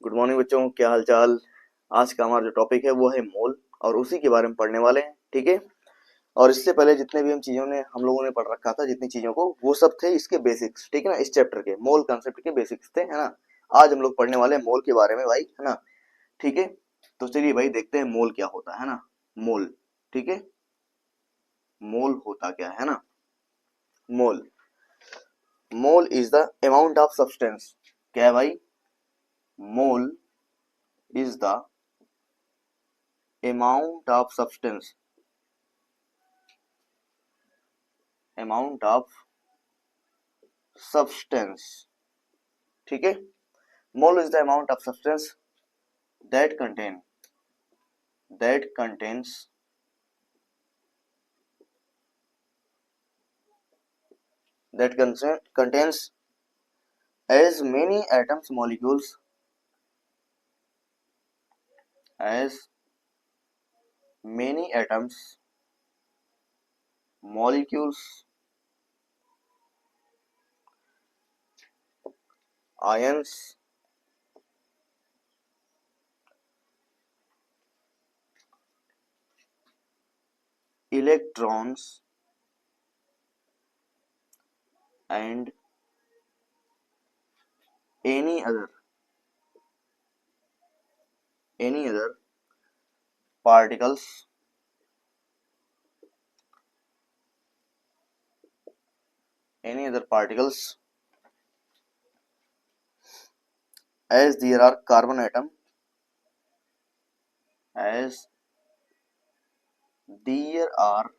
Good morning बच्चों, क्या हाल चाल। आज का हमारा जो टॉपिक है वो है मोल और उसी के बारे में पढ़ने वाले हैं। ठीक है। और इससे पहले जितने भी हम लोगों ने पढ़ रखा था, जितनी चीजों को, वो सब थे इसके बेसिक्स। ठीक है ना, इस चैप्टर के मोल कंसेप्ट के बेसिक्स थे, है ना। आज हम लोग पढ़ने वाले हैं मोल के बारे में भाई, है ना। ठीक है। तो चलिए भाई देखते हैं मोल क्या होता है ना। मोल। ठीक है। मोल होता क्या है ना। Mole. Mole is the amount of substance. क्या है भाई? Mole is the amount of substance, amount of substance। ठीक है। mole is the amount of substance that contain, that contains, contains as many atoms molecules, as many atoms molecules, ions, electrons and any other particles, any other particles, as there are carbon atom, as there are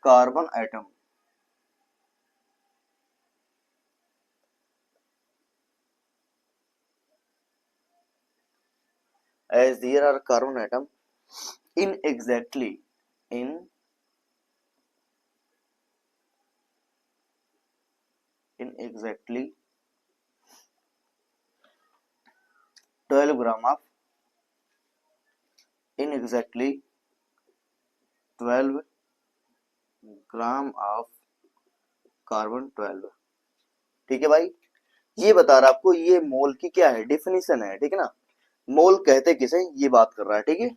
carbon atom, as there are carbon atom in exactly, in exactly 12 gram of, in exactly 12 gram of carbon 12। ठीक है भाई। ये बता रहा आपको ये मोल की क्या है, डेफिनेशन है। ठीक है ना। मोल कहते किसे, ये बात कर रहा है। ठीक है।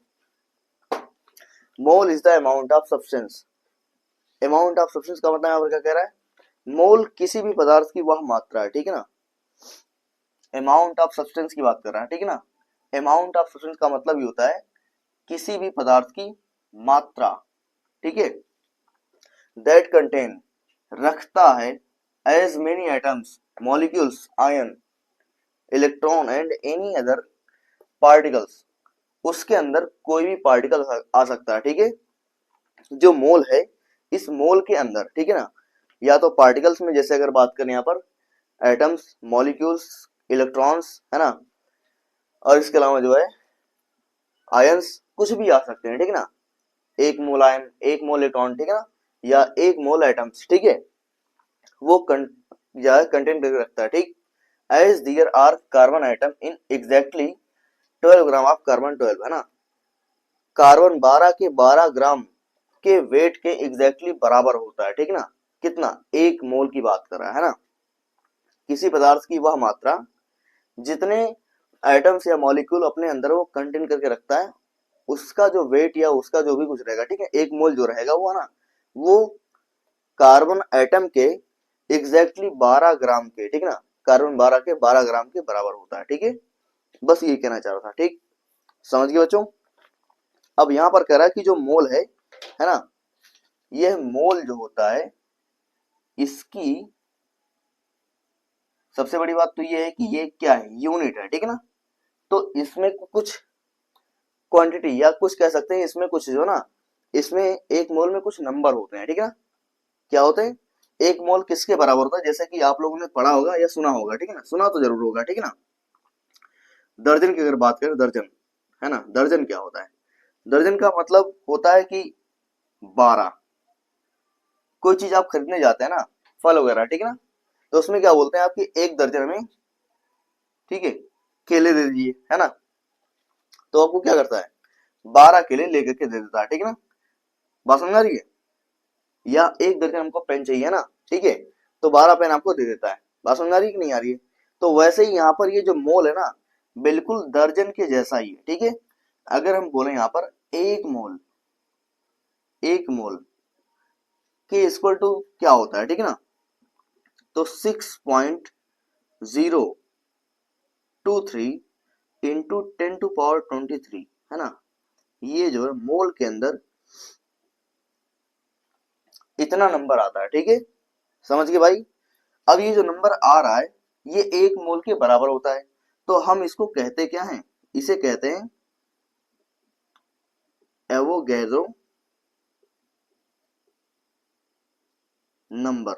मोल is the amount of substance. Amount of substance का मतलब यहाँ पर क्या कह रहा है? मोल किसी भी पदार्थ की वह मात्रा है। ठीक है ना। अमाउंट ऑफ सब्सटेंस की बात कर रहा है। ठीक है ना। अमाउंट ऑफ सब्सटेंस का मतलब ये होता है किसी भी पदार्थ की मात्रा। ठीक है। दैट कंटेन, रखता है, as many atoms, molecules, ion, electron and any other particles. उसके अंदर कोई भी पार्टिकल आ सकता है। ठीक है। जो मोल है, इस मोल के अंदर, ठीक है ना, या तो पार्टिकल्स में, जैसे अगर बात करें यहाँ पर एटम्स, मॉलिक्यूल्स, इलेक्ट्रॉन्स, है ना, और इसके अलावा जो है आयंस, कुछ भी आ सकते हैं। ठीक है ना। एक मोल आयन, एक मोल इलेक्ट्रॉन, ठीक है ना, या एक मोल एटम्स। ठीक है। वो कंटेंट करके रखता है। ठीक। As there are carbon item in exactly 12 gram of carbon 12, है ना। कार्बन 12 के 12 ग्राम के वेट के एग्जैक्टली बराबर होता है। ठीक है ना। कितना? एक मोल की बात कर रहा है ना। किसी पदार्थ की वह मात्रा जितने एटम्स या मॉलिक्यूल अपने अंदर वो कंटेन करके रखता है, उसका जो वेट या उसका जो भी कुछ रहेगा, ठीक है, एक मोल जो रहेगा वो, है ना, वो कार्बन एटम के एग्जैक्टली 12 ग्राम के, ठीक है ना, कार्बन 12 के 12 ग्राम के बराबर होता है। ठीक है। बस ये कहना चाह रहा था। ठीक। समझ गए बच्चों। अब यहां पर कह रहा है कि जो मोल है ना, यह मोल जो होता है, इसकी सबसे बड़ी बात तो ये है कि ये क्या है, यूनिट है। ठीक है ना। तो इसमें कुछ क्वांटिटी, या कुछ कह सकते हैं इसमें कुछ जो ना, इसमें एक मोल में कुछ नंबर होते हैं। ठीक है ना। क्या होते हैं? एक मोल किसके बराबर होता है? जैसे कि आप लोगों ने पढ़ा होगा या सुना होगा। ठीक है ना। सुना तो जरूर होगा। ठीक है ना। दर्जन की अगर बात करें, दर्जन, है ना, दर्जन क्या होता है? दर्जन का मतलब होता है कि 12। कोई चीज आप खरीदने जाते हैं ना, फल वगैरह, ठीक है ना, तो उसमें क्या बोलते हैं आपकी एक दर्जन में, ठीक है, केले दे दीजिए, है ना। तो आपको क्या करता है? 12 केले लेकर के दे देता है। ठीक है ना। बात समझ आ रही है? या एक दर्जन हमको पेन चाहिए ना, ठीक है, तो 12 पेन आपको दे देता है। बात समझ आ रही है कि नहीं आ रही है? तो वैसे ही यहाँ पर ये जो मोल है ना, बिल्कुल दर्जन के जैसा ही है, ठीक है। अगर हम बोले यहाँ पर एक मोल के इक्वल टू क्या होता है, ठीक है ना, तो 6.023 इंटू 10⁻23 है ना, ये जो है मोल के अंदर इतना नंबर आता है, ठीक है, समझ गए भाई। अब ये जो नंबर आ रहा है ये एक मोल के बराबर होता है, तो हम इसको कहते क्या हैं, इसे कहते हैं एवोगैड्रो नंबर।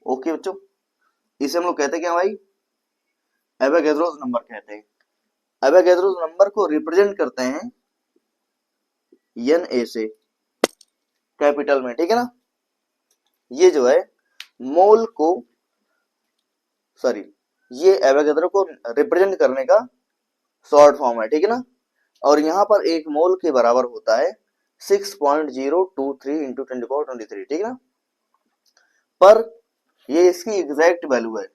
ओके बच्चों, इसे हम लोग कहते हैं क्या भाई, एवोगैड्रोस नंबर कहते हैं। एवोगैड्रोस नंबर को रिप्रेजेंट करते हैं एन ए से, कैपिटल में, ठीक है ना। ये जो है मोल को, सॉरी, ये एवोगैड्रो को रिप्रेजेंट करने का शॉर्ट फॉर्म है, ठीक है ना। और यहाँ पर एक मोल के बराबर होता है 6.023 इंटू 10⁻23, ठीक है ना। पर ये इसकी एग्जैक्ट वैल्यू है।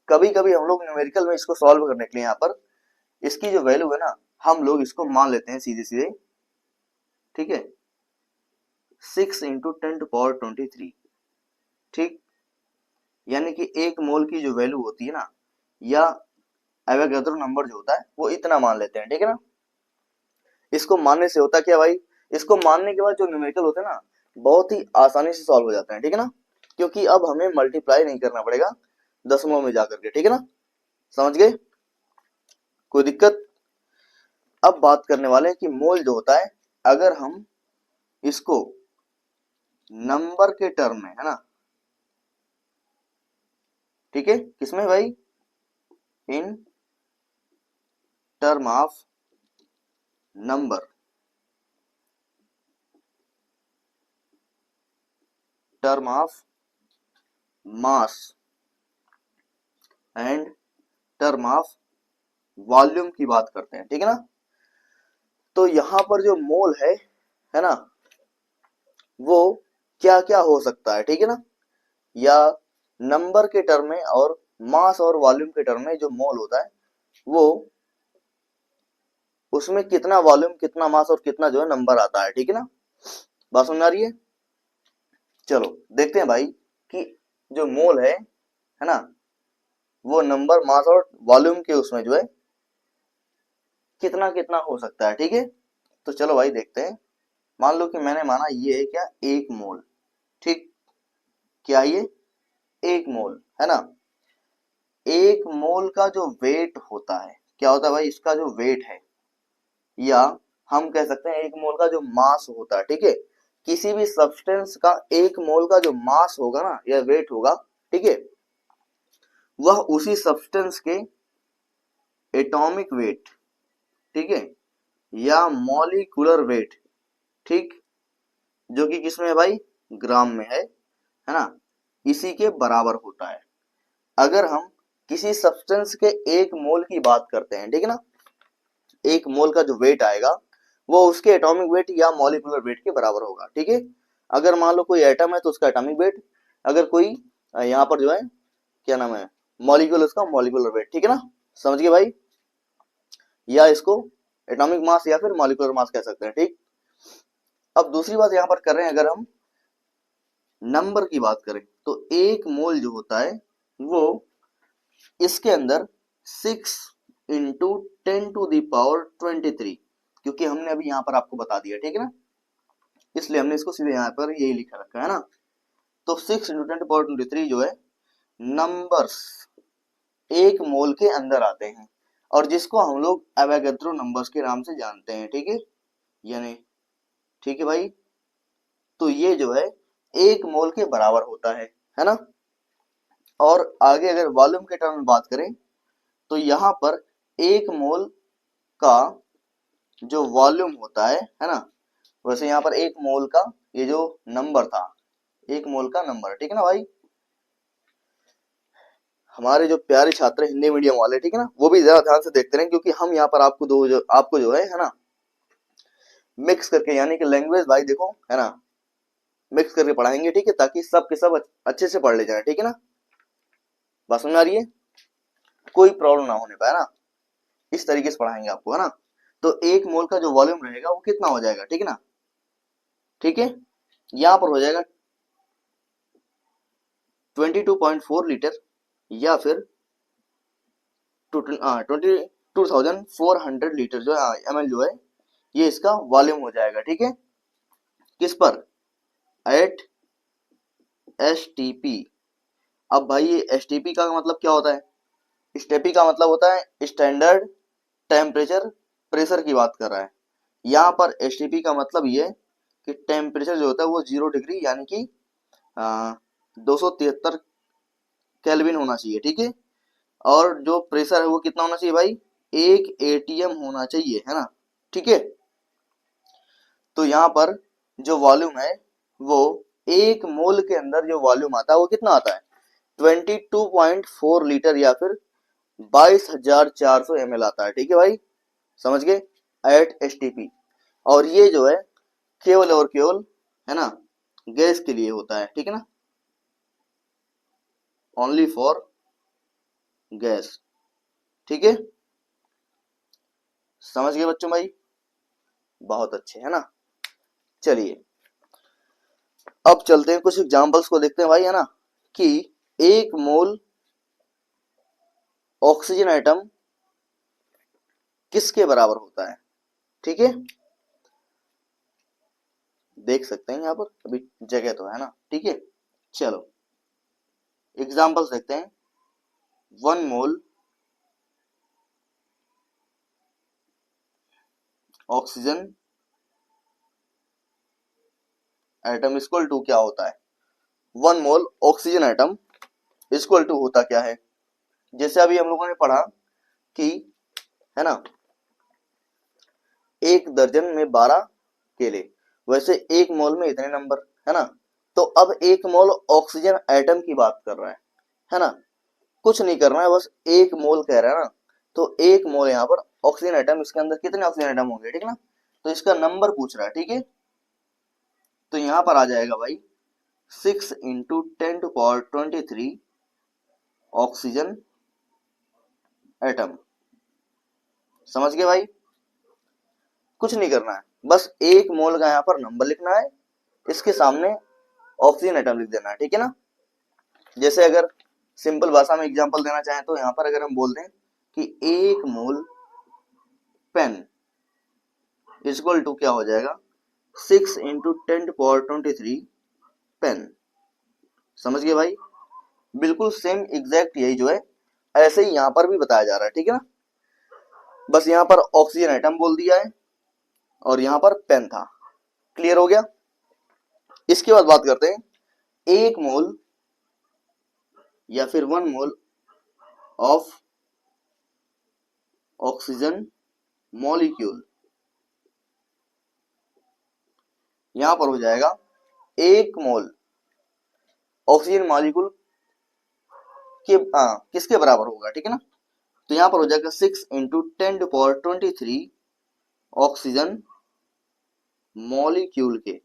कभी कभी हम लोग न्यूमेरिकल में इसको सॉल्व करने के लिए यहाँ पर इसकी जो वैल्यू है ना, हम लोग इसको मान लेते हैं सीधे सीधे, ठीक है, 6 इंटू 10⁻23, ठीक। यानी कि एक मोल की जो वैल्यू होती है ना, या एवोगैड्रो नंबर जो होता है वो इतना मान लेते हैं, ठीक है ना। इसको मानने से होता क्या भाई, इसको मानने के बाद जो न्यूमेरिकल होते हैं ना, बहुत ही आसानी से सॉल्व हो जाते हैं, ठीक है ना, क्योंकि अब हमें मल्टीप्लाई नहीं करना पड़ेगा दशमलव में जाकर के, ठीक है ना, समझ गए, कोई दिक्कत। अब बात करने वाले हैं कि मोल जो होता है, अगर हम इसको नंबर के टर्म में, है ना, ठीक है, किसमें भाई, in term of number, term of mass and term of volume की बात करते हैं, ठीक है ना। तो यहां पर जो मोल है ना, वो क्या क्या हो सकता है, ठीक है ना, या नंबर के टर्म में और मास और वॉल्यूम के टर्म में जो मोल होता है वो, उसमें कितना वॉल्यूम, कितना मास और कितना जो है नंबर आता है, ठीक है ना, बात समझ आ रही है। चलो देखते हैं भाई कि जो मोल है ना, वो नंबर, मास और वॉल्यूम के उसमें जो है कितना कितना हो सकता है, ठीक है। तो चलो भाई देखते हैं। मान लो कि मैंने माना ये है क्या, एक मोल, ठीक, क्या ये एक मोल है ना। एक मोल का जो वेट होता है, क्या होता है भाई, इसका जो वेट है, या हम कह सकते हैं एक मोल का जो मास होता है, ठीक है। किसी भी सब्सटेंस का एक मोल का जो मास होगा ना, या वेट होगा, ठीक है, वह उसी सब्सटेंस के एटॉमिक वेट, ठीक है, या मॉलिक्यूलर वेट, ठीक, जो कि किसमें है भाई, ग्राम में है ना, इसी के बराबर होता है। अगर हम किसी सब्सटेंस के एक मोल की बात करते हैं, ठीक है ना, एक मोल का जो वेट आएगा वो उसके एटॉमिक वेट या मॉलिक्यूलर वेट के बराबर होगा, ठीक है। अगर मान लो कोई एटम है तो उसका एटॉमिक वेट, अगर कोई यहाँ पर जो है क्या नाम है, मॉलिक्यूल, उसका मॉलिक्यूलर वेट, ठीक है ना, समझ गए भाई, या इसको एटॉमिक मास या फिर मॉलिक्यूलर मास कह सकते हैं, ठीक। अब दूसरी बात यहाँ पर कर रहे हैं, अगर हम नंबर की बात करें तो एक मोल जो होता है वो इसके अंदर 6 इंटू 10⁻23, क्योंकि हमने अभी यहाँ पर आपको बता दिया, ठीक है ना, इसलिए हमने इसको सीधे यहाँ पर यही लिखा रखा है ना। तो 6 इंटू 10⁻23 जो है नंबर्स एक मोल के अंदर आते हैं, और जिसको हम लोग एवोगैड्रो नंबर्स के नाम से जानते हैं, ठीक है, यानी, ठीक है भाई। तो ये जो है एक मोल के बराबर होता है ना। और आगे अगर वॉल्यूम के टर्म में बात करें तो यहाँ पर एक मोल का जो वॉल्यूम होता है ना, वैसे यहाँ पर एक मोल का ये जो नंबर था, एक मोल का नंबर, ठीक है ना भाई। हमारे जो प्यारे छात्र हिंदी मीडियम वाले, ठीक है ना, वो भी ज्यादा ध्यान से देखते रहे, क्योंकि हम यहाँ पर आपको जो है ना, मिक्स करके, यानी कि लैंग्वेज भाई देखो, है ना, मिक्स करके पढ़ाएंगे, ठीक है, ताकि सब के सब अच्छे से पढ़ ले जाए, ठीक है ना। बात समझ आ रही है, कोई प्रॉब्लम ना होने पाए ना, इस तरीके से पढ़ाएंगे आपको, है ना। तो 1 मोल का जो वॉल्यूम रहेगा वो कितना हो जाएगा, ठीक है ना। ठीक है, यहां पर हो जाएगा 22.4 लीटर या फिर 22,400 लीटर जो है ml जो है, ये इसका वॉल्यूम हो जाएगा, ठीक है। किस पर, एट एसटीपी। अब भाई ये एसटीपी का मतलब क्या होता है, एसटीपी का मतलब होता है स्टैंडर्ड टेम्परेचर प्रेशर की बात कर रहा है। यहाँ पर एसटीपी का मतलब ये कि टेम्परेचर जो होता है वो 0 डिग्री यानी कि 273 केल्विन होना चाहिए, ठीक है। और जो प्रेशर है वो कितना होना चाहिए भाई, 1 atm होना चाहिए, है ना, ठीक है। तो यहाँ पर जो वॉल्यूम है वो 1 मोल के अंदर जो वॉल्यूम आता है वो कितना आता है, 22.4 लीटर या फिर 22,400 ml आता है, ठीक है भाई, समझ गए, एट एसटीपी। और ये जो है केवल और केवल, है ना, गैस के लिए होता है, ठीक है ना, ओनली फॉर गैस, ठीक है, समझ गए बच्चों भाई, बहुत अच्छे, है ना। चलिए अब चलते हैं कुछ एग्जांपल्स को देखते हैं भाई, है ना, कि 1 मोल ऑक्सीजन एटम किसके बराबर होता है, ठीक है। देख सकते हैं यहाँ पर अभी जगह तो है ना, ठीक है। चलो एग्जांपल्स देखते हैं। 1 mole oxygen atom equal to क्या होता है, 1 mole oxygen atom equal to होता क्या है, जैसे अभी हम लोगों ने पढ़ा कि, है ना, 1 दर्जन में 12 केले, वैसे 1 मोल में इतने नंबर, है ना। तो अब 1 मोल ऑक्सीजन एटम की बात कर रहा है ना, कुछ नहीं करना है, बस 1 मोल कह रहा है ना। तो 1 मोल यहाँ पर ऑक्सीजन एटम, इसके अंदर कितने ऑक्सीजन एटम होंगे, ठीक है ना, तो इसका नंबर पूछ रहा है, ठीक है। तो यहाँ पर आ जाएगा भाई 6 × 10⁻23 ऑक्सीजन एटम, समझ गए भाई, कुछ नहीं करना है, बस 1 मोल का यहाँ पर नंबर लिखना है, इसके सामने ऑक्सीजन एटम लिख देना है, ठीक है ना। जैसे अगर सिंपल भाषा में एग्जांपल देना चाहें तो यहाँ पर अगर हम बोल दें कि 1 मोल पेन इक्वल टू क्या हो जाएगा, 6 × 10⁻23 पेन, समझ गए भाई, बिल्कुल सेम एग्जैक्ट यही जो है ऐसे ही यहाँ पर भी बताया जा रहा है, ठीक है ना। बस यहाँ पर ऑक्सीजन एटम बोल दिया है और यहाँ पर पेन था, क्लियर हो गया। इसके बाद बात करते हैं 1 मोल या फिर 1 मोल ऑफ ऑक्सीजन मॉलिक्यूल, यहां पर हो जाएगा 1 मोल ऑक्सीजन मॉलिक्यूल के किसके बराबर होगा, ठीक है ना। तो यहां पर हो जाएगा 6 × 10⁻23 ऑक्सीजन मॉलिक्यूल के,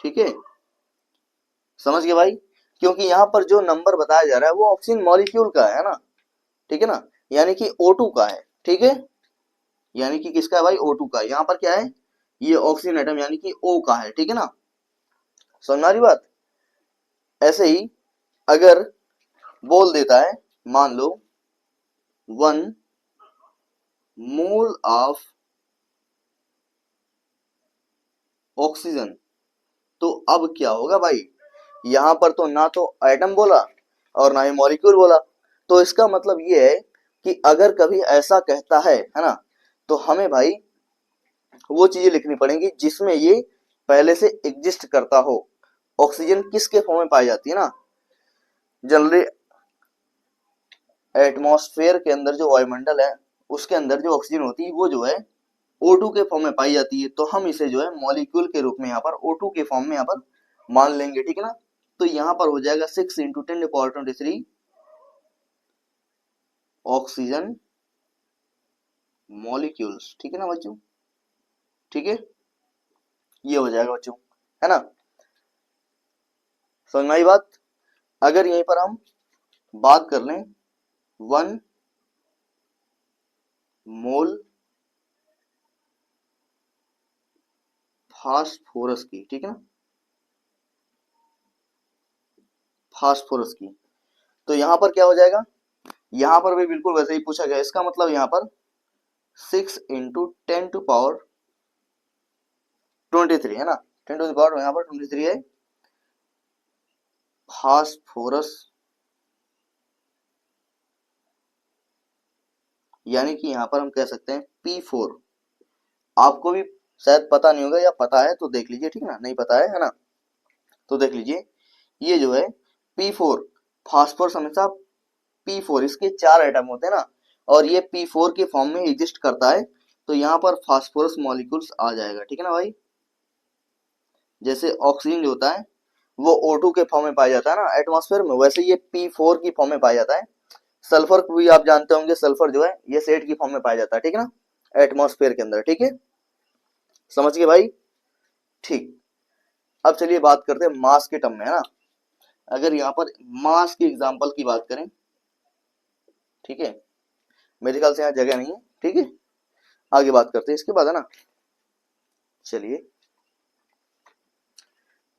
ठीक है, समझ गए भाई, क्योंकि यहां पर जो नंबर बताया जा रहा है वो ऑक्सीजन मॉलिक्यूल का है ना, ठीक है ना, यानी कि O2 का है, ठीक है, यानी कि किसका है भाई, O2 का। यहाँ पर क्या है, ये ऑक्सीजन एटम यानी कि O का है, ठीक है ना, समझ रही बात। ऐसे ही अगर बोल देता है, मान लो 1 मोल ऑफ ऑक्सीजन, तो अब क्या होगा भाई, यहां पर तो ना तो एटम बोला और ना ही मॉलिक्यूल बोला, तो इसका मतलब ये है कि अगर कभी ऐसा कहता है ना, तो हमें भाई वो चीजें लिखनी पड़ेंगी जिसमें ये पहले से एग्जिस्ट करता हो। ऑक्सीजन किसके फॉर्म में पाई जाती है ना, जनरली एटमॉस्फेयर के अंदर जो वायुमंडल है उसके अंदर जो ऑक्सीजन होती है वो जो है O2 के फॉर्म में पाई जाती है, तो हम इसे जो है मॉलिक्यूल के रूप में यहाँ पर O2 के फॉर्म में यहाँ पर मान लेंगे, ठीक है ना। तो यहाँ पर हो जाएगा 6 × 10⁻23 ऑक्सीजन मॉलिक्यूल्स, ठीक है ना बच्चों, ठीक है, ये हो जाएगा बच्चों, है ना। समझ में आई बात। अगर यहीं पर हम बात कर लें 1 मोल फास्फोरस की, ठीक है ना, फास्फोरस की, तो यहां पर क्या हो जाएगा, यहां पर भी बिल्कुल वैसे ही पूछा गया। इसका मतलब यहां पर 6 इंटू 10⁻23 है ना, 10 यहाँ पर 23 है फास्फोरस, यानी कि यहां पर हम कह सकते हैं P4। आपको भी शायद पता नहीं होगा, या पता है तो देख लीजिए, ठीक है ना, नहीं पता है ना, तो देख लीजिए। ये जो है P4 फास्फोरस हमेशा P4, इसके 4 एटम होते हैं ना, और ये P4 के फॉर्म में एग्जिस्ट करता है, तो यहाँ पर फास्फोरस मॉलिक्यूल्स आ जाएगा, ठीक है ना भाई। जैसे ऑक्सीजन जो होता है वो O2 के फॉर्म में पाया जाता है ना एटमॉस्फेयर में, वैसे ये P4 की फॉर्म में पाया जाता है। सल्फर को भी आप जानते होंगे, सल्फर जो है ये सेट की फॉर्म में पाया जाता है, ठीक है ना, एटमॉस्फेयर के अंदर, ठीक है, समझ गए भाई। ठीक, अब चलिए बात करते हैं मास के टर्म में, है ना। अगर यहाँ पर मास की एग्जांपल की बात करें, ठीक है, मेरे ख्याल से यहाँ जगह नहीं है, ठीक है, आगे बात करते हैं इसके बाद, है ना। चलिए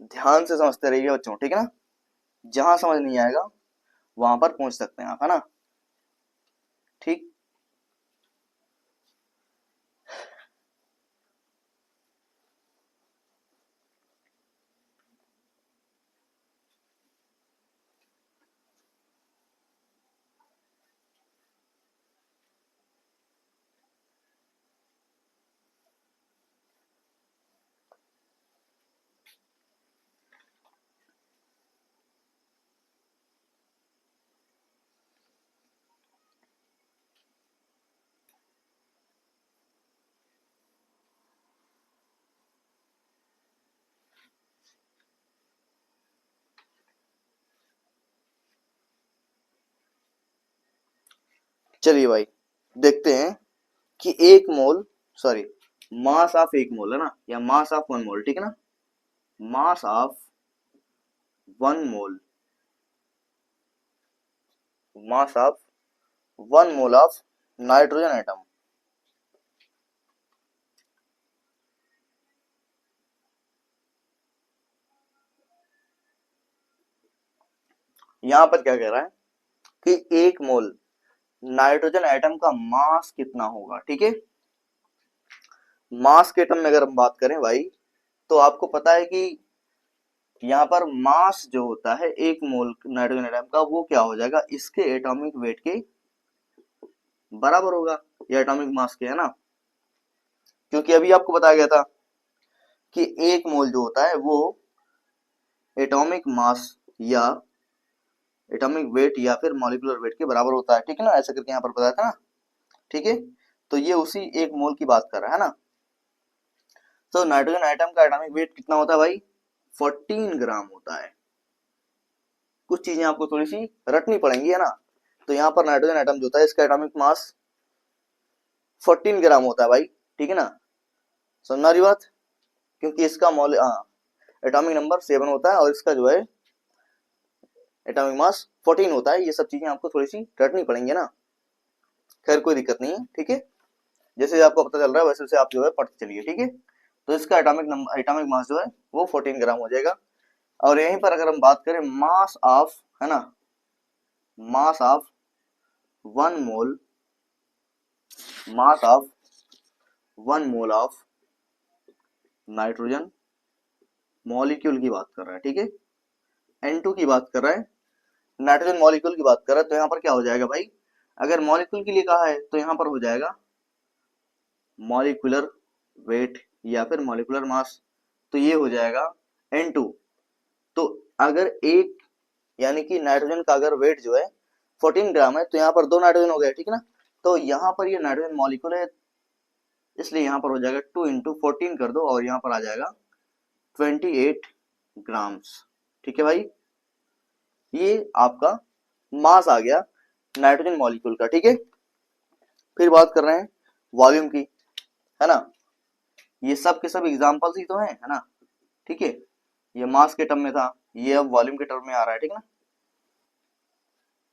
ध्यान से समझते रहिए बच्चों, ठीक है ना, जहां समझ नहीं आएगा वहां पर पहुंच सकते हैं आप, है ना, ठीक। चलिए भाई देखते हैं कि एक मोल, सॉरी, मास ऑफ एक मोल, है ना, या मास ऑफ 1 मोल, ठीक है ना, mass of 1 mole, mass of 1 mole of nitrogen atom, यहां पर क्या कह रहा है कि एक मोल नाइट्रोजन एटम का मास कितना होगा, ठीक है। मास के टर्म में अगर हम बात करें भाई, तो आपको पता है कि यहाँ पर मास जो होता है एक मोल नाइट्रोजन एटम का, वो क्या हो जाएगा, इसके एटॉमिक वेट के बराबर होगा, या एटॉमिक मास के, है ना, क्योंकि अभी आपको बताया गया था कि एक मोल जो होता है वो एटॉमिक मास या एटॉमिक वेट या फिर मॉलिक्यूलर वेट के बराबर होता है, ठीक है ना, ऐसा करके यहाँ पर बताया था ना, ठीक है। तो ये उसी एक मोल की बात कर रहा है ना। तो नाइट्रोजन आइटम का एटॉमिक वेट कितना होता है भाई, 14 ग्राम होता है। कुछ चीजें आपको थोड़ी सी रटनी पड़ेंगी, है ना। तो यहाँ पर नाइट्रोजन एटम जो होता है इसका एटॉमिक मास 14 ग्राम होता है भाई, ठीक है ना, समझना रही बात, क्योंकि इसका मॉल एटॉमिक नंबर 7 होता है और इसका जो है एटॉमिक मास 14 होता है। ये सब चीजें आपको थोड़ी सी रटनी पड़ेंगी ना, खैर कोई दिक्कत नहीं है, ठीक है, जैसे आपको पता चल रहा है वैसे वैसे आप जो है पढ़ते चलिए, ठीक है। तो इसका एटॉमिक नंबर, एटॉमिक मास जो है वो 14 ग्राम हो जाएगा। और यहीं पर अगर हम बात करें मास ऑफ, है ना, mass of 1 mole, mass of 1 mole of nitrogen molecule की बात कर रहा है, ठीक है, N2 की बात कर रहा है, नाइट्रोजन मॉलिक्यूल की बात कर रहा है, तो यहाँ पर क्या हो जाएगा भाई, अगर मॉलिक्यूल के लिए कहा है तो यहाँ पर हो जाएगा मॉलिक्यूलर वेट या फिर मॉलिक्यूलर मास, तो ये हो जाएगा N2। तो अगर एक, यानी कि नाइट्रोजन का अगर वेट जो है 14 ग्राम है, तो यहाँ पर 2 नाइट्रोजन हो गए, ठीक है ना, तो यहाँ पर ये नाइट्रोजन मॉलिक्यूल है, इसलिए यहाँ पर हो जाएगा 2 इंटू 14 कर दो और यहाँ पर आ जाएगा 28 ग्राम्स, ठीक है भाई। ये आपका मास आ गया नाइट्रोजन मॉलिक्यूल का, ठीक है। फिर बात कर रहे हैं वॉल्यूम की, है ना, ये सब के सब एग्जांपल्स ही तो हैं, है ना, ठीक है, ये मास के टर्म में था, ये अब वॉल्यूम के टर्म में आ रहा है, ठीक है ना।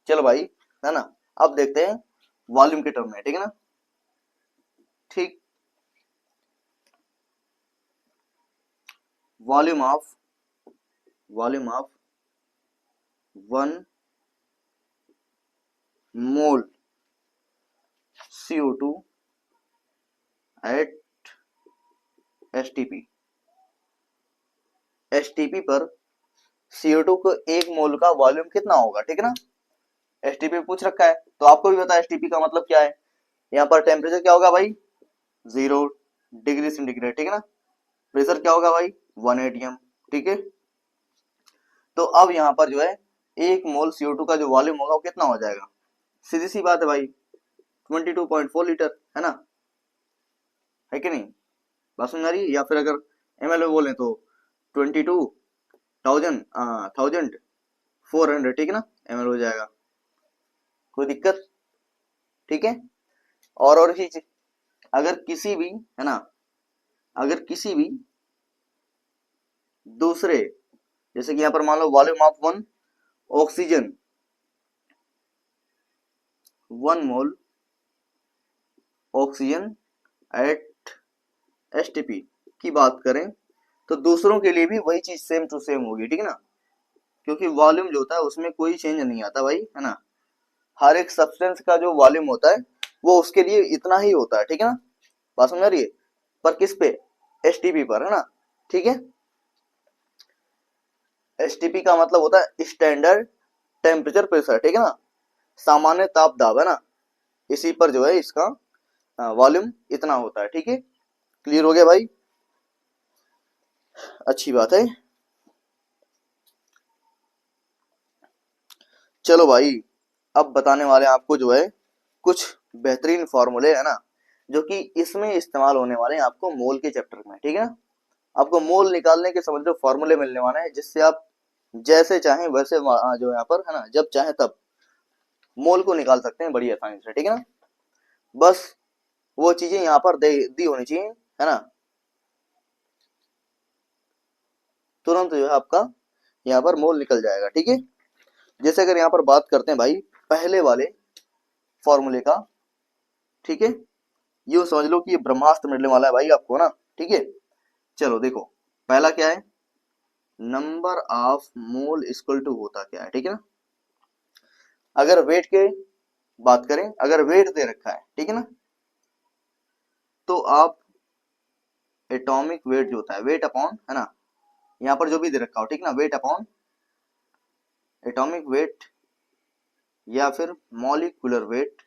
चलो भाई, है ना, अब देखते हैं वॉल्यूम के टर्म में, ठीक है ना। ठीक, volume of 1 mole CO2 at STP। STP पर CO2 को 1 मोल का वॉल्यूम कितना होगा, ठीक है ना। STP पूछ रखा है, तो आपको भी पता है STP का मतलब क्या है। यहाँ पर टेम्परेचर क्या होगा भाई, 0 डिग्री सेंटीग्रेड, ठीक है ना। प्रेशर क्या होगा भाई, 1 atm, ठीक है। तो अब यहाँ पर जो है 1 मोल CO2 का जो वॉल्यूम होगा वो कितना हो जाएगा, सीधी सी बात है भाई, 22.4 लीटर, है ना, है कि नहीं। बात समझ आ रही है। या फिर अगर ml में बोले तो 22,400, ठीक है ना, ml हो जाएगा, कोई दिक्कत, ठीक है। और चीज, अगर किसी भी, है ना, अगर किसी भी दूसरे, जैसे कि यहाँ पर मान लो volume of 1 oxygen 1 mole oxygen at STP की बात करें, तो दूसरों के लिए भी वही चीज सेम टू सेम होगी, ठीक है ना। क्योंकि वॉल्यूम जो होता है उसमें कोई चेंज नहीं आता भाई, है ना। हर एक सब्सटेंस का जो वॉल्यूम होता है वो उसके लिए इतना ही होता है, ठीक है ना। बात समझ रही है। पर किस पे, STP पर, है ना, ठीक है। STP का मतलब होता है स्टैंडर्ड टेम्परेचर प्रेशर, ठीक है ना, सामान्य ताप दाब, है ना। इसी पर जो है इसका वॉल्यूम इतना होता है, ठीक है। क्लियर हो गया भाई, अच्छी बात है। चलो भाई, अब बताने वाले आपको जो है कुछ बेहतरीन फॉर्मूले, है ना, जो कि इसमें इस्तेमाल होने वाले हैं आपको मोल के चैप्टर में, ठीक है ना। आपको मोल निकालने के समझ लो फॉर्मूले मिलने वाले हैं, जिससे आप जैसे चाहें वैसे जो यहाँ पर, है ना, जब चाहे तब मोल को निकाल सकते हैं बड़ी आसानी से, ठीक है ना। बस वो चीजें यहाँ पर दी होनी चाहिए, है ना, तुरंत जो है आपका यहाँ पर मोल निकल जाएगा, ठीक है। जैसे अगर यहाँ पर बात करते हैं भाई पहले वाले फॉर्मूले का, ठीक है, यूं समझ लो कि ये ब्रह्मास्त्र मिलने वाला है भाई आपको ना, ठीक है। चलो देखो, पहला क्या है, number of mole equal to होता क्या है, ठीक है ना। अगर वेट के बात करें, अगर वेट दे रखा है, ठीक है ना, तो आप एटॉमिक वेट जो होता है, वेट अपॉन, है ना, यहाँ पर जो भी दे रखा हो, ठीक है ना, वेट अपॉन एटॉमिक वेट या फिर मॉलिक्यूलर वेट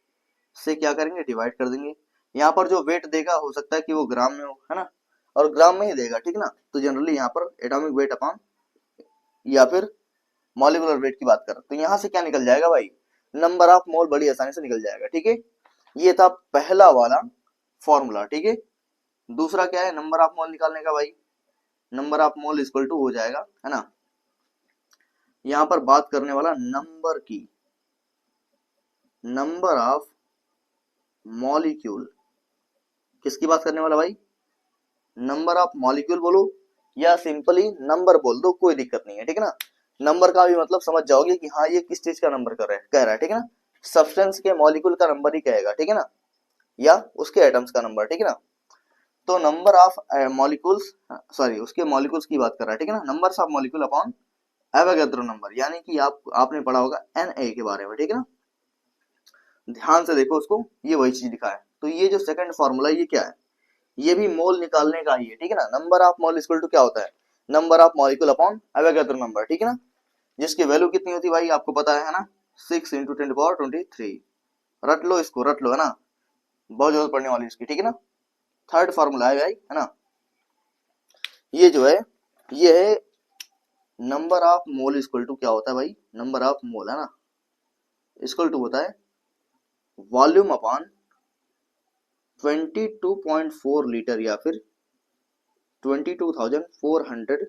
से क्या करेंगे, डिवाइड कर देंगे। यहाँ पर जो वेट देगा हो सकता है कि वो ग्राम में हो, है ना, और ग्राम में ही देगा, ठीक है ना। तो जनरली यहाँ पर एटॉमिक वेट अपॉन या फिर मॉलिक्यूलर वेट की बात करें तो यहाँ से क्या निकल जाएगा भाई, नंबर ऑफ मोल बड़ी आसानी से निकल जाएगा, ठीक है। ये था पहला वाला फॉर्मूला, ठीक है। दूसरा क्या है, नंबर ऑफ मोल निकालने का भाई, number of mole equal to हो जाएगा, है ना, यहाँ पर बात करने वाला नंबर की, नंबर ऑफ मॉलिक्यूल, किसकी बात करने वाला भाई, नंबर ऑफ मॉलिक्यूल बोलो या सिंपली नंबर बोल दो, कोई दिक्कत नहीं है, ठीक है ना। नंबर का भी मतलब समझ जाओगे कि हाँ ये किस चीज का नंबर कह रहा है, ठीक है ना। सब्सटेंस के मॉलिक्यूल का नंबर ही कहेगा, ठीक है ना, या उसके एटम्स का नंबर, ठीक है ना। तो नंबर ऑफ मॉलिक्यूल्स, सॉरी उसके मॉलिक्यूल्स की बात कर रहा है, ठीक है ना, numbers of molecule upon Avogadro number, यानी कि आपने पढ़ा होगा Na के बारे में, ठीक है ना। ध्यान से देखो उसको, ये वही चीज लिखा है। तो ये जो सेकंड फॉर्मूला ये क्या है, ये भी मोल निकालने का ही है, ठीक है ना। Number of mole equal to क्या होता है, number of molecule upon Avogadro number, ठीक है ना, जिसकी वैल्यू कितनी होती है भाई आपको पता है ना, 6 × 10⁻23। रट लो इसको, रट लो, है ना, बहुत जरूरत पड़ने वाली इसकी, ठीक है ना। थर्ड फॉर्मूला है भाई, है ना, ये जो है ये है number of mole equal to क्या होता है भाई, नंबर ऑफ मोल, है ना, इक्वल टू होता है वॉल्यूम अपॉन 22.4 लीटर या फिर 22,400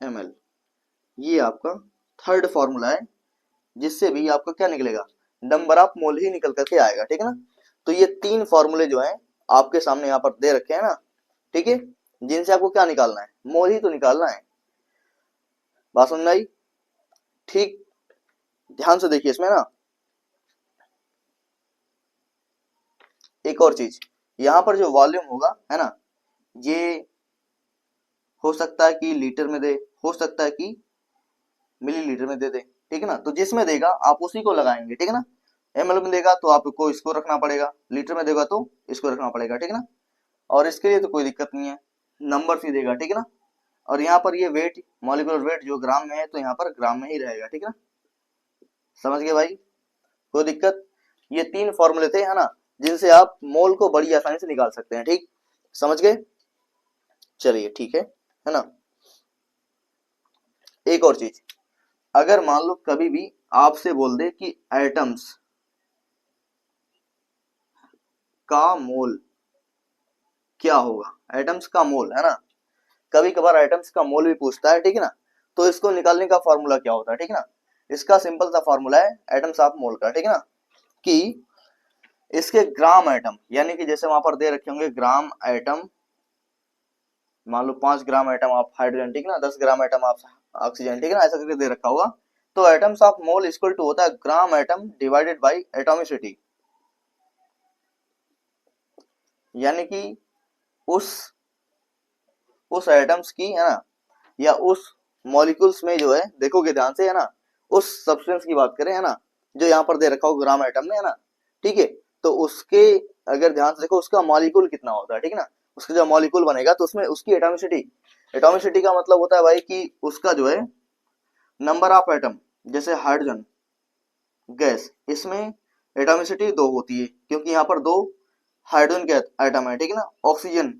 ml। ये आपका थर्ड फॉर्मूला है, जिससे भी आपका क्या निकलेगा, नंबर ऑफ मोल ही निकल करके आएगा, ठीक है ना। तो ये तीन फॉर्मूले जो हैं आपके सामने यहाँ पर दे रखे हैं ना, ठीक है, जिनसे आपको क्या निकालना है, मोल ही तो निकालना है। बात समझ में आई? ठीक, ध्यान से देखिए इसमें ना एक और चीज, यहाँ पर जो वॉल्यूम होगा है ना, ये हो सकता है कि लीटर में दे, हो सकता है कि मिलीलीटर में दे दे, ठीक है ना। तो जिसमें देगा आप उसी को लगाएंगे, ठीक है ना। ml में देगा तो आपको इसको रखना पड़ेगा, लीटर में देगा तो इसको रखना पड़ेगा, ठीक है ना। और इसके लिए तो कोई दिक्कत नहीं है, नंबर ही देगा, ठीक है ना। और यहाँ पर ये वेट, मॉलिक्यूलर वेट जो ग्राम में है तो यहाँ पर ग्राम में ही रहेगा, ठीक है ना। समझ गए भाई, कोई दिक्कत? ये 3 फॉर्मूले थे है ना, जिनसे आप मोल को बड़ी आसानी से निकाल सकते हैं, ठीक, समझ गए? चलिए ठीक है ना। एक और चीज, अगर मान लो कभी भी आपसे बोल दे कि एटम्स का मोल क्या होगा, एटम्स का मोल है ना, कभी कभार एटम्स का मोल भी पूछता है, ठीक है ना। तो इसको निकालने का फॉर्मूला क्या होता है, ठीक है ना। इसका सिंपल सा फॉर्मूला है एटम्स ऑफ मोल का, ठीक है ना, कि इसके ग्राम एटम, यानी कि जैसे वहां पर दे रखे होंगे ग्राम एटम, मान लो 5 ग्राम एटम ऑफ हाइड्रोजन, ठीक है ना, 10 ग्राम एटम ऑफ ऑक्सीजन, ठीक है ना, ऐसा करके दे रखा होगा। तो atoms of mole equal to होता है gram atom divided by atomicity, यानी कि उस एटम्स की है ना, या उस मॉलिक्यूल्स में जो है, देखोगे ध्यान से है ना, उस सब्सटेंस की बात करें है ना, जो यहाँ पर दे रखा हो ग्राम एटम में है ना, ठीक है। तो उसके अगर ध्यान से देखो उसका मॉलिक्यूल कितना होता है, ठीक है ना, उसका जो मॉलिक्यूल बनेगा तो उसमें उसकी एटॉमिसिटी, एटॉमिसिटी का मतलब होता है भाई कि उसका जो है नंबर ऑफ एटम, जैसे हाइड्रोजन गैस, इसमें एटॉमिसिटी 2 होती है क्योंकि यहाँ पर 2 हाइड्रोजन के एटम है, ठीक है ना। ऑक्सीजन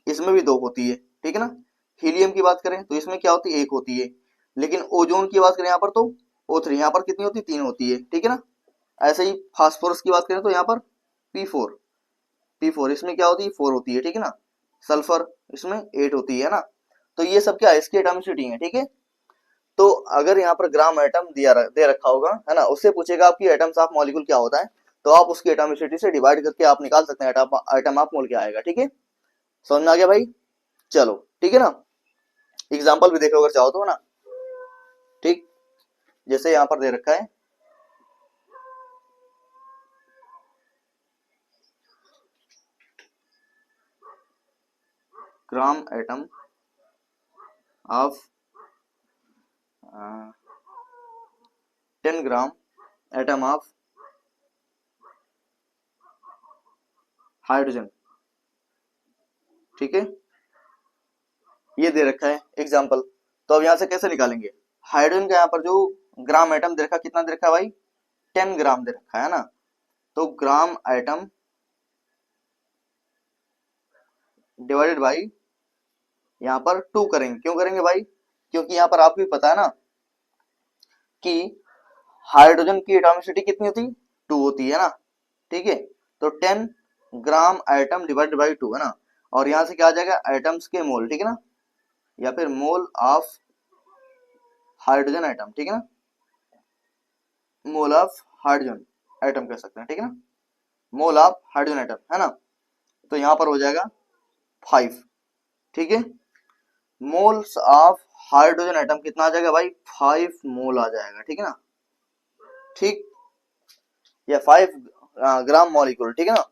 इसमें भी 2 होती है, ठीक है ना। हीलियम की बात करें तो इसमें क्या होती है, 1 होती है। लेकिन ओजोन की बात करें यहाँ पर तो O3, यहाँ पर कितनी होती है, 3 होती है, ठीक है ना। ऐसे ही फास्फोरस की बात करें तो यहाँ पर P4 इसमें क्या होती है, 4 होती है, ठीक है ना। सल्फर इसमें 8 होती है ना। तो ये सब क्या है, इसकी एटॉमिसिटी है, ठीक है। तो अगर यहाँ पर ग्राम एटम दे रखा होगा है ना, उससे पूछेगा आपकी एटम्स ऑफ मॉलिक्यूल क्या होता है, तो आप उसकी एटॉमिसिटी से डिवाइड करके आप निकाल सकते हैं एटम ऑफ मोल क्या आएगा, ठीक है। समझ में आ गया भाई? चलो ठीक है ना, एग्जाम्पल भी देखो अगर चाहो तो ना, ठीक। जैसे यहाँ पर दे रखा है gram atom of 10 gram atom of hydrogen, ठीक है, ये दे रखा है एग्जाम्पल। तो अब यहाँ से कैसे निकालेंगे, हाइड्रोजन का यहाँ पर जो ग्राम एटम दे रखा, कितना दे रखा है भाई, 10 ग्राम दे रखा है ना। तो ग्राम एटम डिवाइडेड बाई यहाँ पर 2 करेंगे, क्यों करेंगे भाई, क्योंकि यहाँ पर आपको भी पता है ना कि हाइड्रोजन की एटॉमिसिटी कितनी होती, 2 होती है ना, ठीक है। तो 10 ग्राम एटम डिवाइडेड बाई 2 है ना, और यहाँ से क्या आ जाएगा, एटम्स के मोल, ठीक है ना, या फिर मोल ऑफ हाइड्रोजन एटम, ठीक है ना, मोल ऑफ हाइड्रोजन एटम कह सकते हैं, ठीक है ना, मोल ऑफ हाइड्रोजन एटम है ना। तो यहाँ पर हो जाएगा 5, ठीक है। मोल्स ऑफ हाइड्रोजन एटम कितना आ जाएगा भाई, 5 मोल आ जाएगा, ठीक है ना, ठीक, या 5 ग्राम मॉलिक्यूल, ठीक है ना।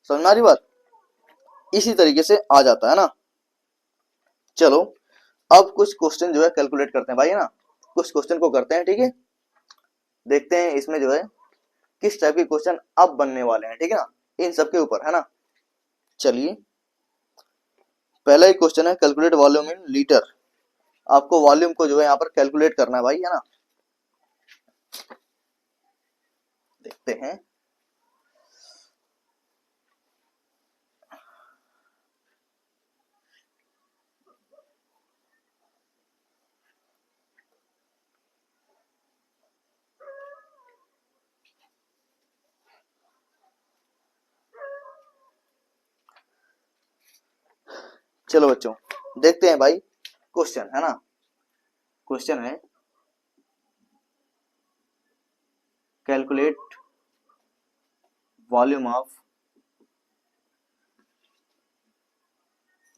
समझ में आ रही बात, इसी तरीके से आ जाता है ना। चलो अब कुछ क्वेश्चन जो है कैलकुलेट करते हैं भाई, है ना, कुछ क्वेश्चन को करते हैं, ठीक है। देखते हैं इसमें जो है किस टाइप के क्वेश्चन अब बनने वाले हैं, ठीक है ना, इन सब के ऊपर है ना। चलिए पहला एक क्वेश्चन है, कैलकुलेट वॉल्यूम इन लीटर। आपको वॉल्यूम को जो है यहाँ पर कैलकुलेट करना है भाई, है ना। देखते हैं, चलो बच्चों देखते हैं भाई क्वेश्चन, है ना। क्वेश्चन है calculate volume of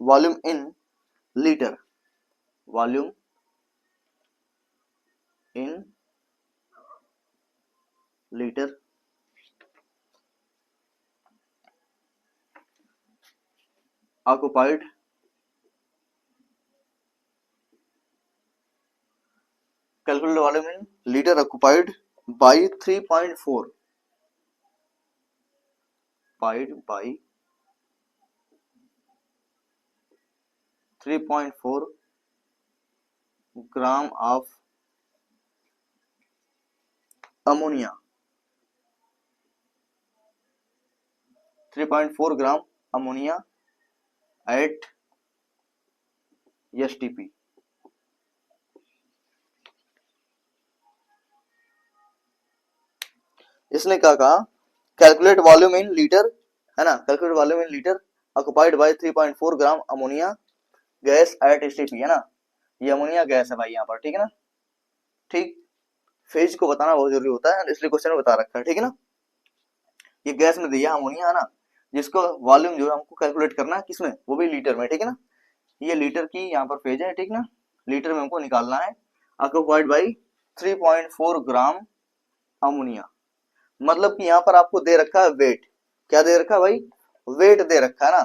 volume in litre, volume in litre, occupied calculated volume in liter occupied by 3.4 by 3.4 gram of ammonia, 3.4 gram ammonia at STP। इसने क्या कहा, कैलकुलेट वॉल्यूम इन लीटर, है ना, calculate volume in litre occupied by 3.4 gram ammonia gas at STP, है ना, ये ammonia gas है भाई यहाँ पर, ठीक है ना। ठीक, फेज को बताना बहुत जरूरी होता है, इसलिए क्वेश्चन में बता रखा है, ठीक है ना। ये गैस में दिया अमोनिया, है ना, जिसको वॉल्यूम जो है हमको कैलकुलेट करना है किसमें, वो भी लीटर में, ठीक है ना। ये लीटर की यहाँ पर फेज है, ठीक ना, लीटर में हमको निकालना है। ऑक्युपाइड बाई 3.4 ग्राम अमोनिया, मतलब कि यहाँ पर आपको दे रखा है वेट, क्या दे रखा है भाई, वेट दे रखा है ना,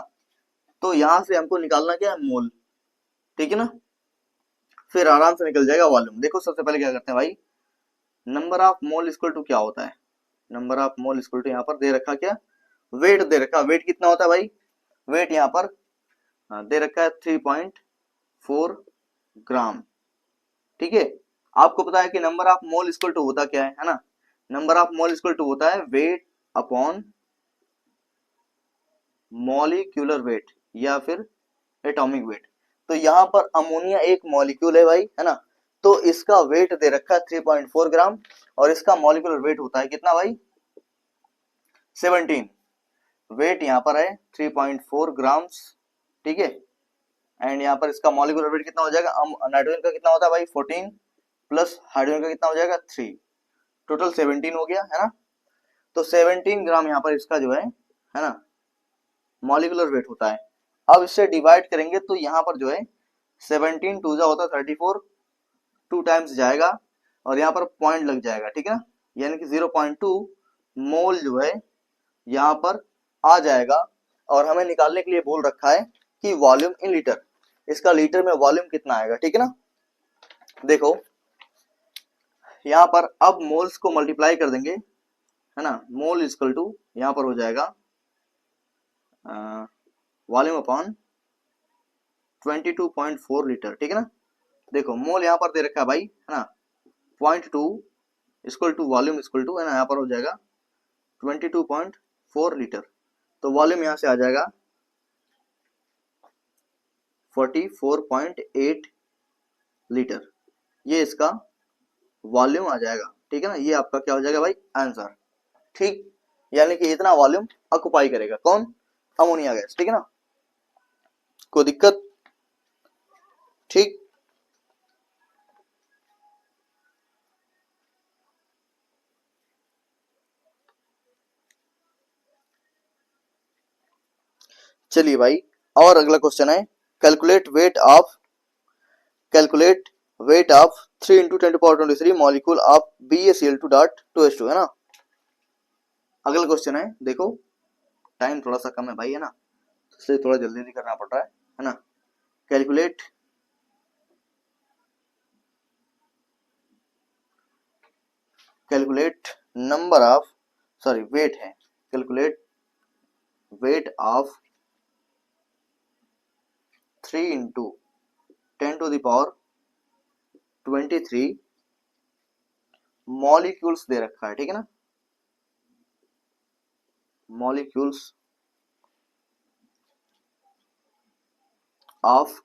तो यहां से हमको निकालना क्या है, मोल, ठीक है ना, फिर आराम से निकल जाएगा वॉल्यूम। देखो सबसे पहले क्या करते हैं भाई, number of mole equal to क्या होता है, number of mole equal to यहाँ पर दे रखा क्या, वेट दे रखा, वेट कितना होता है भाई, वेट यहाँ पर दे रखा है 3.4 ग्राम, ठीक है। आपको पता है कि number of mole equal to होता क्या है ना, number of mole equal to होता है वेट अपॉन मॉलिक्यूलर वेट या फिर एटॉमिक वेट। तो यहाँ पर अमोनिया एक मॉलिक्यूल है भाई, है ना, तो इसका वेट दे रखा है 3.4 ग्राम और इसका मॉलिक्यूलर वेट होता है कितना भाई, 17। वेट यहाँ पर है 3.4 ग्राम्स, ठीक है, एंड यहाँ पर इसका मॉलिक्यूलर वेट कितना हो जाएगा, नाइट्रोजन का कितना होता है भाई 14 प्लस हाइड्रोजन का कितना हो जाएगा 3, टोटल 17 हो गया, है ना। तो 17 ग्राम यहाँ पर इसका जो है ना, मॉलिक्यूलर वेट होता है। अब इससे डिवाइड करेंगे तो यहाँ पर जो है 17 टू जा होता है 34, 2 टाइम्स जाएगा और यहाँ पर पॉइंट लग जाएगा, ठीक है ना, यानी कि 0.2 मोल जो है यहाँ पर आ जाएगा। और हमें निकालने के लिए बोल रखा है कि वॉल्यूम इन लीटर, इसका लीटर में वॉल्यूम कितना आएगा, ठीक है ना। देखो यहाँ पर अब मोल्स को मल्टीप्लाई कर देंगे, है ना, मोल इक्वल टू यहाँ पर हो जाएगा वॉल्यूम अपॉन 22.4 लीटर, ठीक है ना। देखो मोल यहाँ पर दे रखा है भाई, है ना, 0.2 equal to volume equal to, है ना, यहाँ पर हो जाएगा 22.4 लीटर, तो वॉल्यूम यहाँ से आ जाएगा 44.8 लीटर, ये इसका वॉल्यूम आ जाएगा, ठीक है ना। ये आपका क्या हो जाएगा भाई, आंसर, ठीक, यानी कि इतना वॉल्यूम ऑक्युपाई करेगा कौन, अमोनिया गैस, ठीक है ना। कोई दिक्कत, ठीक। चलिए भाई, और अगला क्वेश्चन है, calculate weight of 3 into 10⁻23 molecule of BaCl2.2H2, है ना। अगला क्वेश्चन है, देखो टाइम थोड़ा सा कम है भाई, है ना, इसलिए थोड़ा जल्दी जल्दी करना पड़ रहा है ना। Calculate number of, sorry weight है, calculate weight of 3 into 10⁻23 molecules दे रखा है, ठीक है ना, molecules of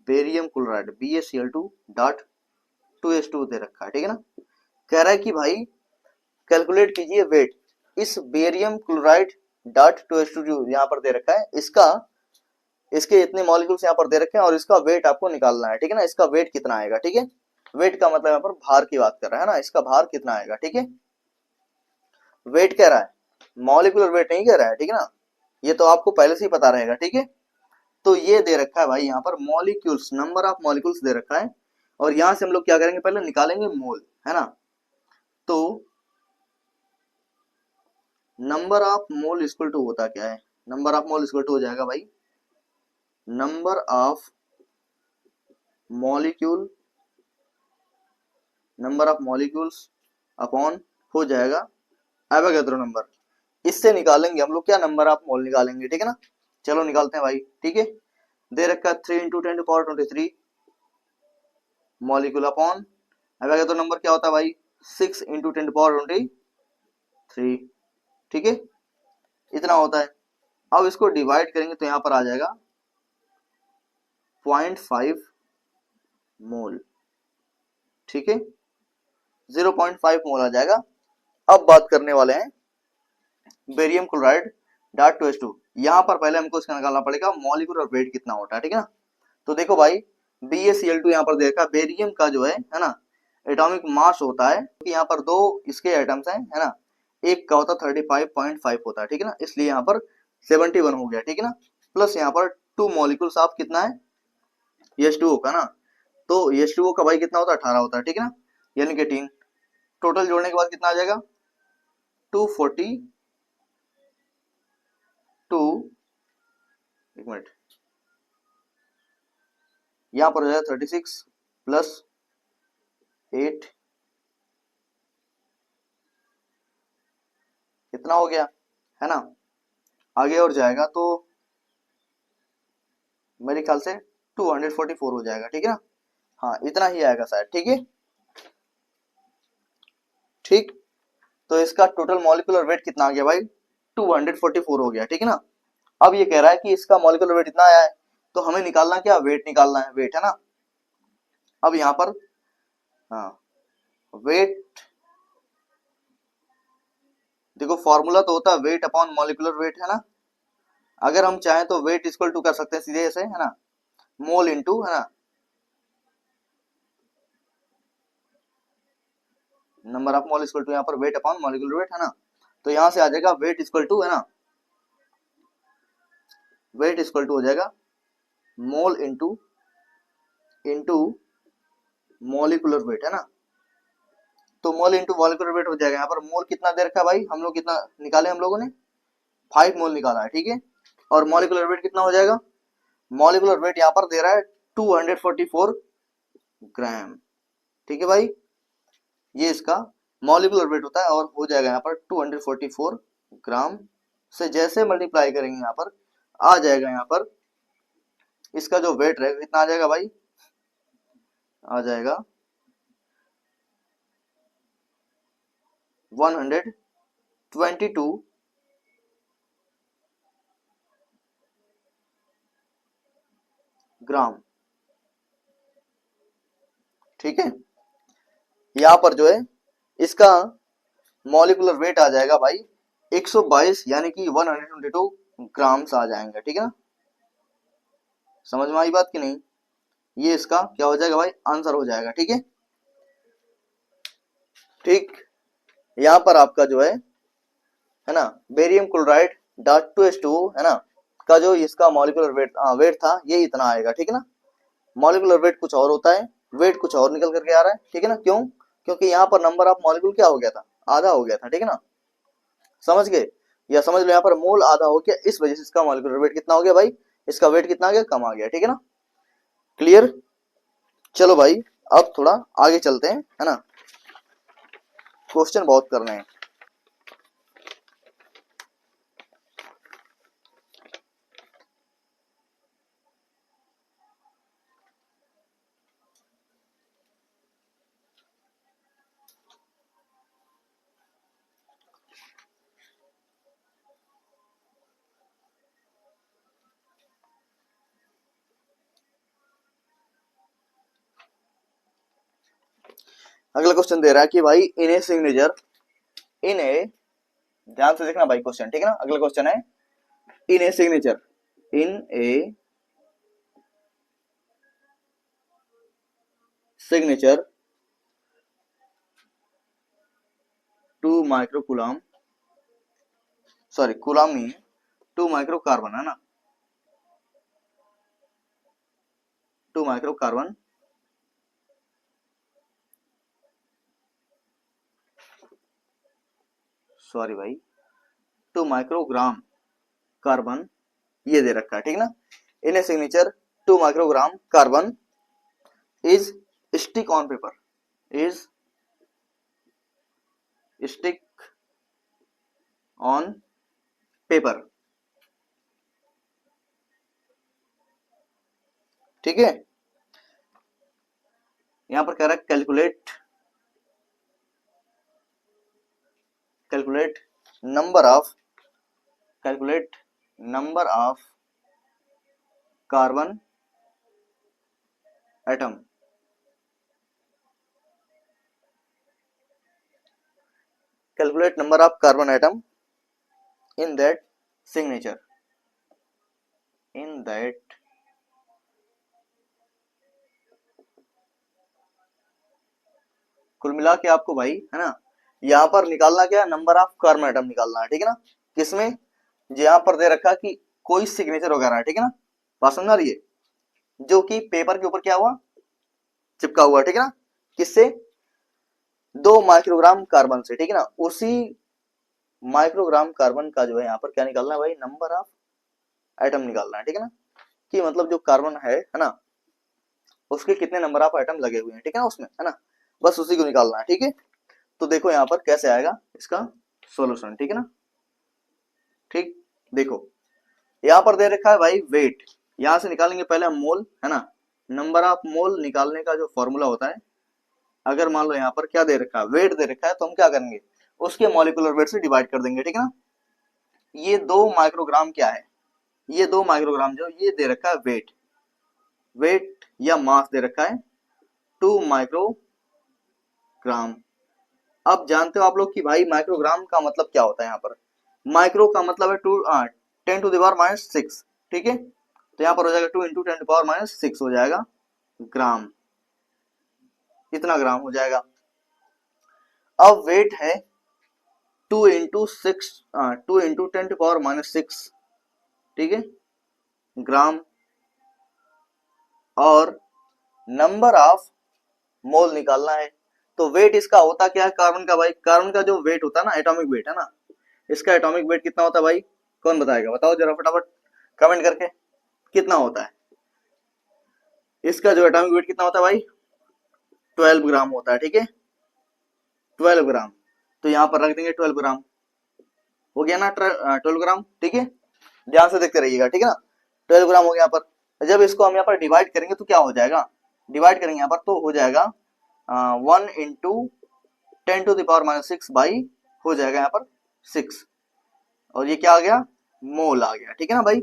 barium chloride BaCl2.2H2 दे रखा है, ठीक है ना। कह रहा है कि भाई कैलकुलेट कीजिए वेट इस बेरियम क्लोराइड डॉट 2H2 यहाँ पर दे रखा है, इसके इतने मॉलिक्यूल्स यहाँ पर दे रखे हैं और इसका वेट आपको निकालना है, ठीक है ना। इसका वेट कितना आएगा, ठीक है, वेट का मतलब यहाँ पर भार की बात कर रहा है ना, इसका भार कितना आएगा, ठीक है। वेट कह रहा है, मॉलिक्यूलर वेट नहीं कह रहा है, ठीक है ना, ये तो आपको पहले से ही पता रहेगा, ठीक है। तो ये दे रखा है भाई यहाँ पर मॉलिक्यूल्स, नंबर ऑफ मॉलिक्यूल्स दे रखा है और यहां से हम लोग क्या करेंगे, पहले निकालेंगे मोल, है ना। तो number of mole equal to होता क्या है, number of mole equal to हो जाएगा भाई number of molecule, number of molecules upon हो जाएगा एवोगैड्रो नंबर। इससे निकालेंगे हम लोग क्या, नंबर ऑफ मोल निकालेंगे, ठीक है ना। चलो निकालते हैं भाई, ठीक है। दे रखा है 3 × 10⁻23 मॉलिक्यूल अपॉन एवोगैड्रो नंबर क्या होता है भाई 6 × 10⁻23, ठीक है, इतना होता है। अब इसको डिवाइड करेंगे तो यहां पर आ जाएगा 0.5 मोल, ठीक है, 0.5 मोल आ जाएगा। अब बात करने वाले हैं बेरियम क्लोराइड .2H2। यहाँ पर पहले हमको इसका निकालना पड़ेगा मॉलिक्यूलर वेट कितना होता है, ठीक है ना। तो देखो भाई BaCl2 यहाँ पर देखा, बेरियम का जो है ना एटॉमिक मास होता है, कि यहाँ पर दो इसके एटम्स हैं, है ना, एक का होता 35.5 होता है, ठीक है ना, इसलिए यहाँ पर 71 हो गया, ठीक है ना। प्लस यहाँ पर 2 मॉलिक्यूल्स ऑफ कितना है H2O का ना, तो H2O का भाई कितना होता है 18 होता है, ठीक है ना, यानी कि 3 टोटल जोड़ने के बाद कितना आ जाएगा 242, एक मिनट, यहां पर हो जाएगा 36 प्लस 8, कितना हो गया, है ना, आगे और जाएगा तो मेरे ख्याल से 244 हो जाएगा, ठीक है ना, हाँ इतना ही आएगा शायद, ठीक है, ठीक। तो इसका टोटल मॉलिक्यूलर वेट कितना आ गया भाई 244 हो गया, ठीक है ना। अब ये कह रहा है कि इसका मॉलिक्यूलर वेट इतना आया है, तो हमें निकालना क्या, वेट निकालना है, वेट, है ना। अब यहाँ पर हाँ वेट, देखो फॉर्मूला तो होता है वेट अपॉन मॉलिक्यूलर वेट, है ना। अगर हम चाहें तो वेट इक्वल टू कर सकते हैं सीधे ऐसे, है ना, मोल इनटू, है ना, number of mole equal to यहाँ पर वेट अपॉन मॉलिक्यूलर वेट, है ना। तो यहां से आ जाएगा वेट इक्वल टू, है ना, वेट इक्वल टू हो जाएगा मोल इनटू इनटू मॉलिक्यूलर वेट, है ना। तो मोल इनटू मॉलिक्यूलर वेट हो जाएगा, यहाँ पर मोल कितना दे रखा है भाई, हम लोग कितना निकाले, हम लोगों ने 5 मोल निकाला है, ठीक है। और मॉलिक्यूलर वेट कितना हो जाएगा, मॉलिक्यूलर वेट यहाँ पर दे रहा है 244 ग्राम, ठीक है भाई, ये इसका मॉलिक्यूलर वेट होता है, और हो जाएगा यहाँ पर 244 ग्राम से जैसे मल्टीप्लाई करेंगे यहाँ पर आ जाएगा, यहाँ पर इसका जो वेट रहेगा कितना आ जाएगा भाई, आ जाएगा 122 ग्राम, ठीक है। यहाँ पर जो है इसका मॉलिक्यूलर वेट आ जाएगा भाई 122, यानी कि 122 ग्राम्स आ जाएंगे, ठीक है ना। समझ में आई बात कि नहीं, ये इसका क्या हो जाएगा भाई आंसर हो जाएगा, ठीक है, ठीक। यहाँ पर आपका जो है ना, बेरियम क्लोराइड .2H2O, है ना, का जो इसका मॉलिक्यूलर वेट था ये इतना आएगा, ठीक है ना। मॉलिक्यूलर वेट कुछ और होता है, वेट कुछ और निकल करके आ रहा है, ठीक है ना, क्यों, क्योंकि यहाँ पर नंबर ऑफ मॉलिक्यूल क्या हो गया था, आधा हो गया था, ठीक है ना। समझ गए, या समझ लो यहाँ पर मोल आधा हो गया, इस वजह से इसका मॉलिक्यूलर वेट कितना हो गया भाई, इसका वेट कितना आ गया, कम आ गया, ठीक है ना, क्लियर। चलो भाई अब थोड़ा आगे चलते हैं, है ना, क्वेश्चन बहुत करने हैं। अगला क्वेश्चन दे रहा है कि भाई इन ए सिग्नेचर, इन ए, ध्यान से देखना भाई क्वेश्चन, ठीक है ना। अगला क्वेश्चन है in a signature, in a signature 2 micro coulomb, sorry coulomb नहीं है, 2 माइक्रो कार्बन, है ना, 2 माइक्रो कार्बन सॉरी भाई 2 माइक्रोग्राम कार्बन ये दे रखा है, ठीक ना। In a signature 2 microgram carbon is stick on paper, is stick on paper, ठीक है। यहां पर कह रहा है calculate number of carbon atom, calculate number of carbon atom in that signature, in that कुल मिला के आपको भाई है ना यहाँ पर निकालना क्या है, नंबर ऑफ कार्बन एटम निकालना है, ठीक है ना। किसमें, जो यहाँ पर दे रखा कि कोई सिग्नेचर वगैरह है, ठीक है ना। बात समझ आ रही है, जो कि पेपर के ऊपर क्या हुआ, चिपका हुआ, ठीक है ना। किससे, 2 माइक्रोग्राम कार्बन से, ठीक है ना। उसी माइक्रोग्राम कार्बन का जो है यहाँ पर क्या निकालना है भाई, नंबर ऑफ एटम निकालना है, ठीक है ना। कि मतलब जो कार्बन है ना, उसके कितने नंबर ऑफ एटम लगे हुए हैं, ठीक है ना उसमें, है ना। बस उसी को निकालना है, ठीक है। तो देखो यहाँ पर कैसे आएगा इसका सॉल्यूशन, ठीक है ना। ठीक, देखो यहाँ पर दे रखा है भाई वेट, यहां से निकालेंगे पहले हम मोल, है ना। नंबर ऑफ मोल निकालने का जो फॉर्मूला होता है, अगर मान लो यहाँ पर क्या दे रखा है, वेट दे रखा है, तो हम क्या करेंगे, उसके मॉलिक्यूलर वेट से डिवाइड कर देंगे, ठीक है ना। ये 2 माइक्रोग्राम क्या है, ये 2 माइक्रोग्राम जो ये दे रखा है वेट या मास दे रखा है 2 माइक्रोग्राम। अब जानते हो आप लोग कि भाई माइक्रोग्राम का मतलब क्या होता है, यहाँ पर माइक्रो का मतलब है 10 टू द पावर -6, ठीक है। तो यहाँ पर हो जाएगा 2 इंटू 10 टू पावर -6 हो जाएगा ग्राम, इतना ग्राम हो जाएगा। अब वेट है 2 इंटू 10 टू पावर -6, ठीक है, ग्राम। और नंबर ऑफ मोल निकालना है, तो वेट इसका होता क्या है कार्बन का भाई, कार्बन का जो वेट होता है ना, एटॉमिक वेट है ना, इसका एटॉमिक वेट कितना होता है भाई, कौन बताएगा, बताओ जरा फटाफट कमेंट करके, कितना होता है इसका जो एटॉमिक वेट, कितना होता है भाई, 12 ग्राम होता है, ठीक है, 12 ग्राम। तो यहाँ पर रख देंगे 12 ग्राम, हो गया ना 12 ग्राम, ठीक है। ध्यान से देखते रहिएगा, ठीक है ना। 12 ग्राम हो गया यहाँ पर। जब इसको हम यहाँ पर डिवाइड करेंगे तो क्या हो जाएगा, डिवाइड करेंगे यहाँ पर तो हो जाएगा 1 into 10 to the power -6 by हो जाएगा यहाँ पर 6, और ये क्या आ गया, मोल आ गया, ठीक है ना भाई।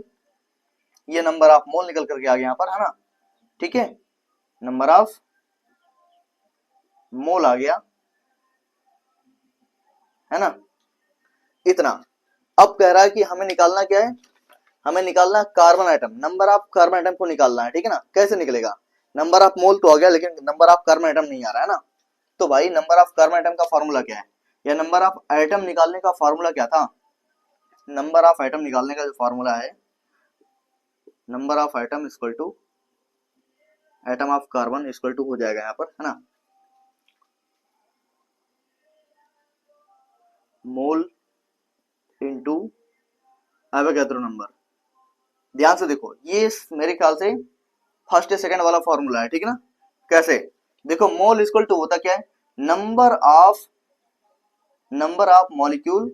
ये नंबर ऑफ मोल निकल करके आ गया यहाँ पर, है ना, ठीक है। नंबर ऑफ मोल आ गया, है ना, इतना। अब कह रहा है कि हमें निकालना क्या है, हमें निकालना carbon atom, number of carbon atom को निकालना है, ठीक है ना। कैसे निकलेगा, नंबर ऑफ मोल तो आ गया लेकिन नंबर ऑफ कार्बन आइटम नहीं आ रहा है ना। तो भाई नंबर ऑफ कार्बन आइटम का फॉर्मूला क्या है, या नंबर ऑफ आइटम निकालने का फॉर्मूला क्या था, नंबर ऑफ आइटम निकालने का जो फॉर्मूला है, number of item equal to atom of carbon equal to हो जाएगा यहाँ पर, है ना, मोल इनटू एवोगैड्रो नंबर। ध्यान से देखो, ये मेरे ख्याल से फर्स्ट या सेकंड वाला फॉर्मूला है, ठीक है ना। कैसे, देखो मोल इक्वल टू होता क्या है, number of molecule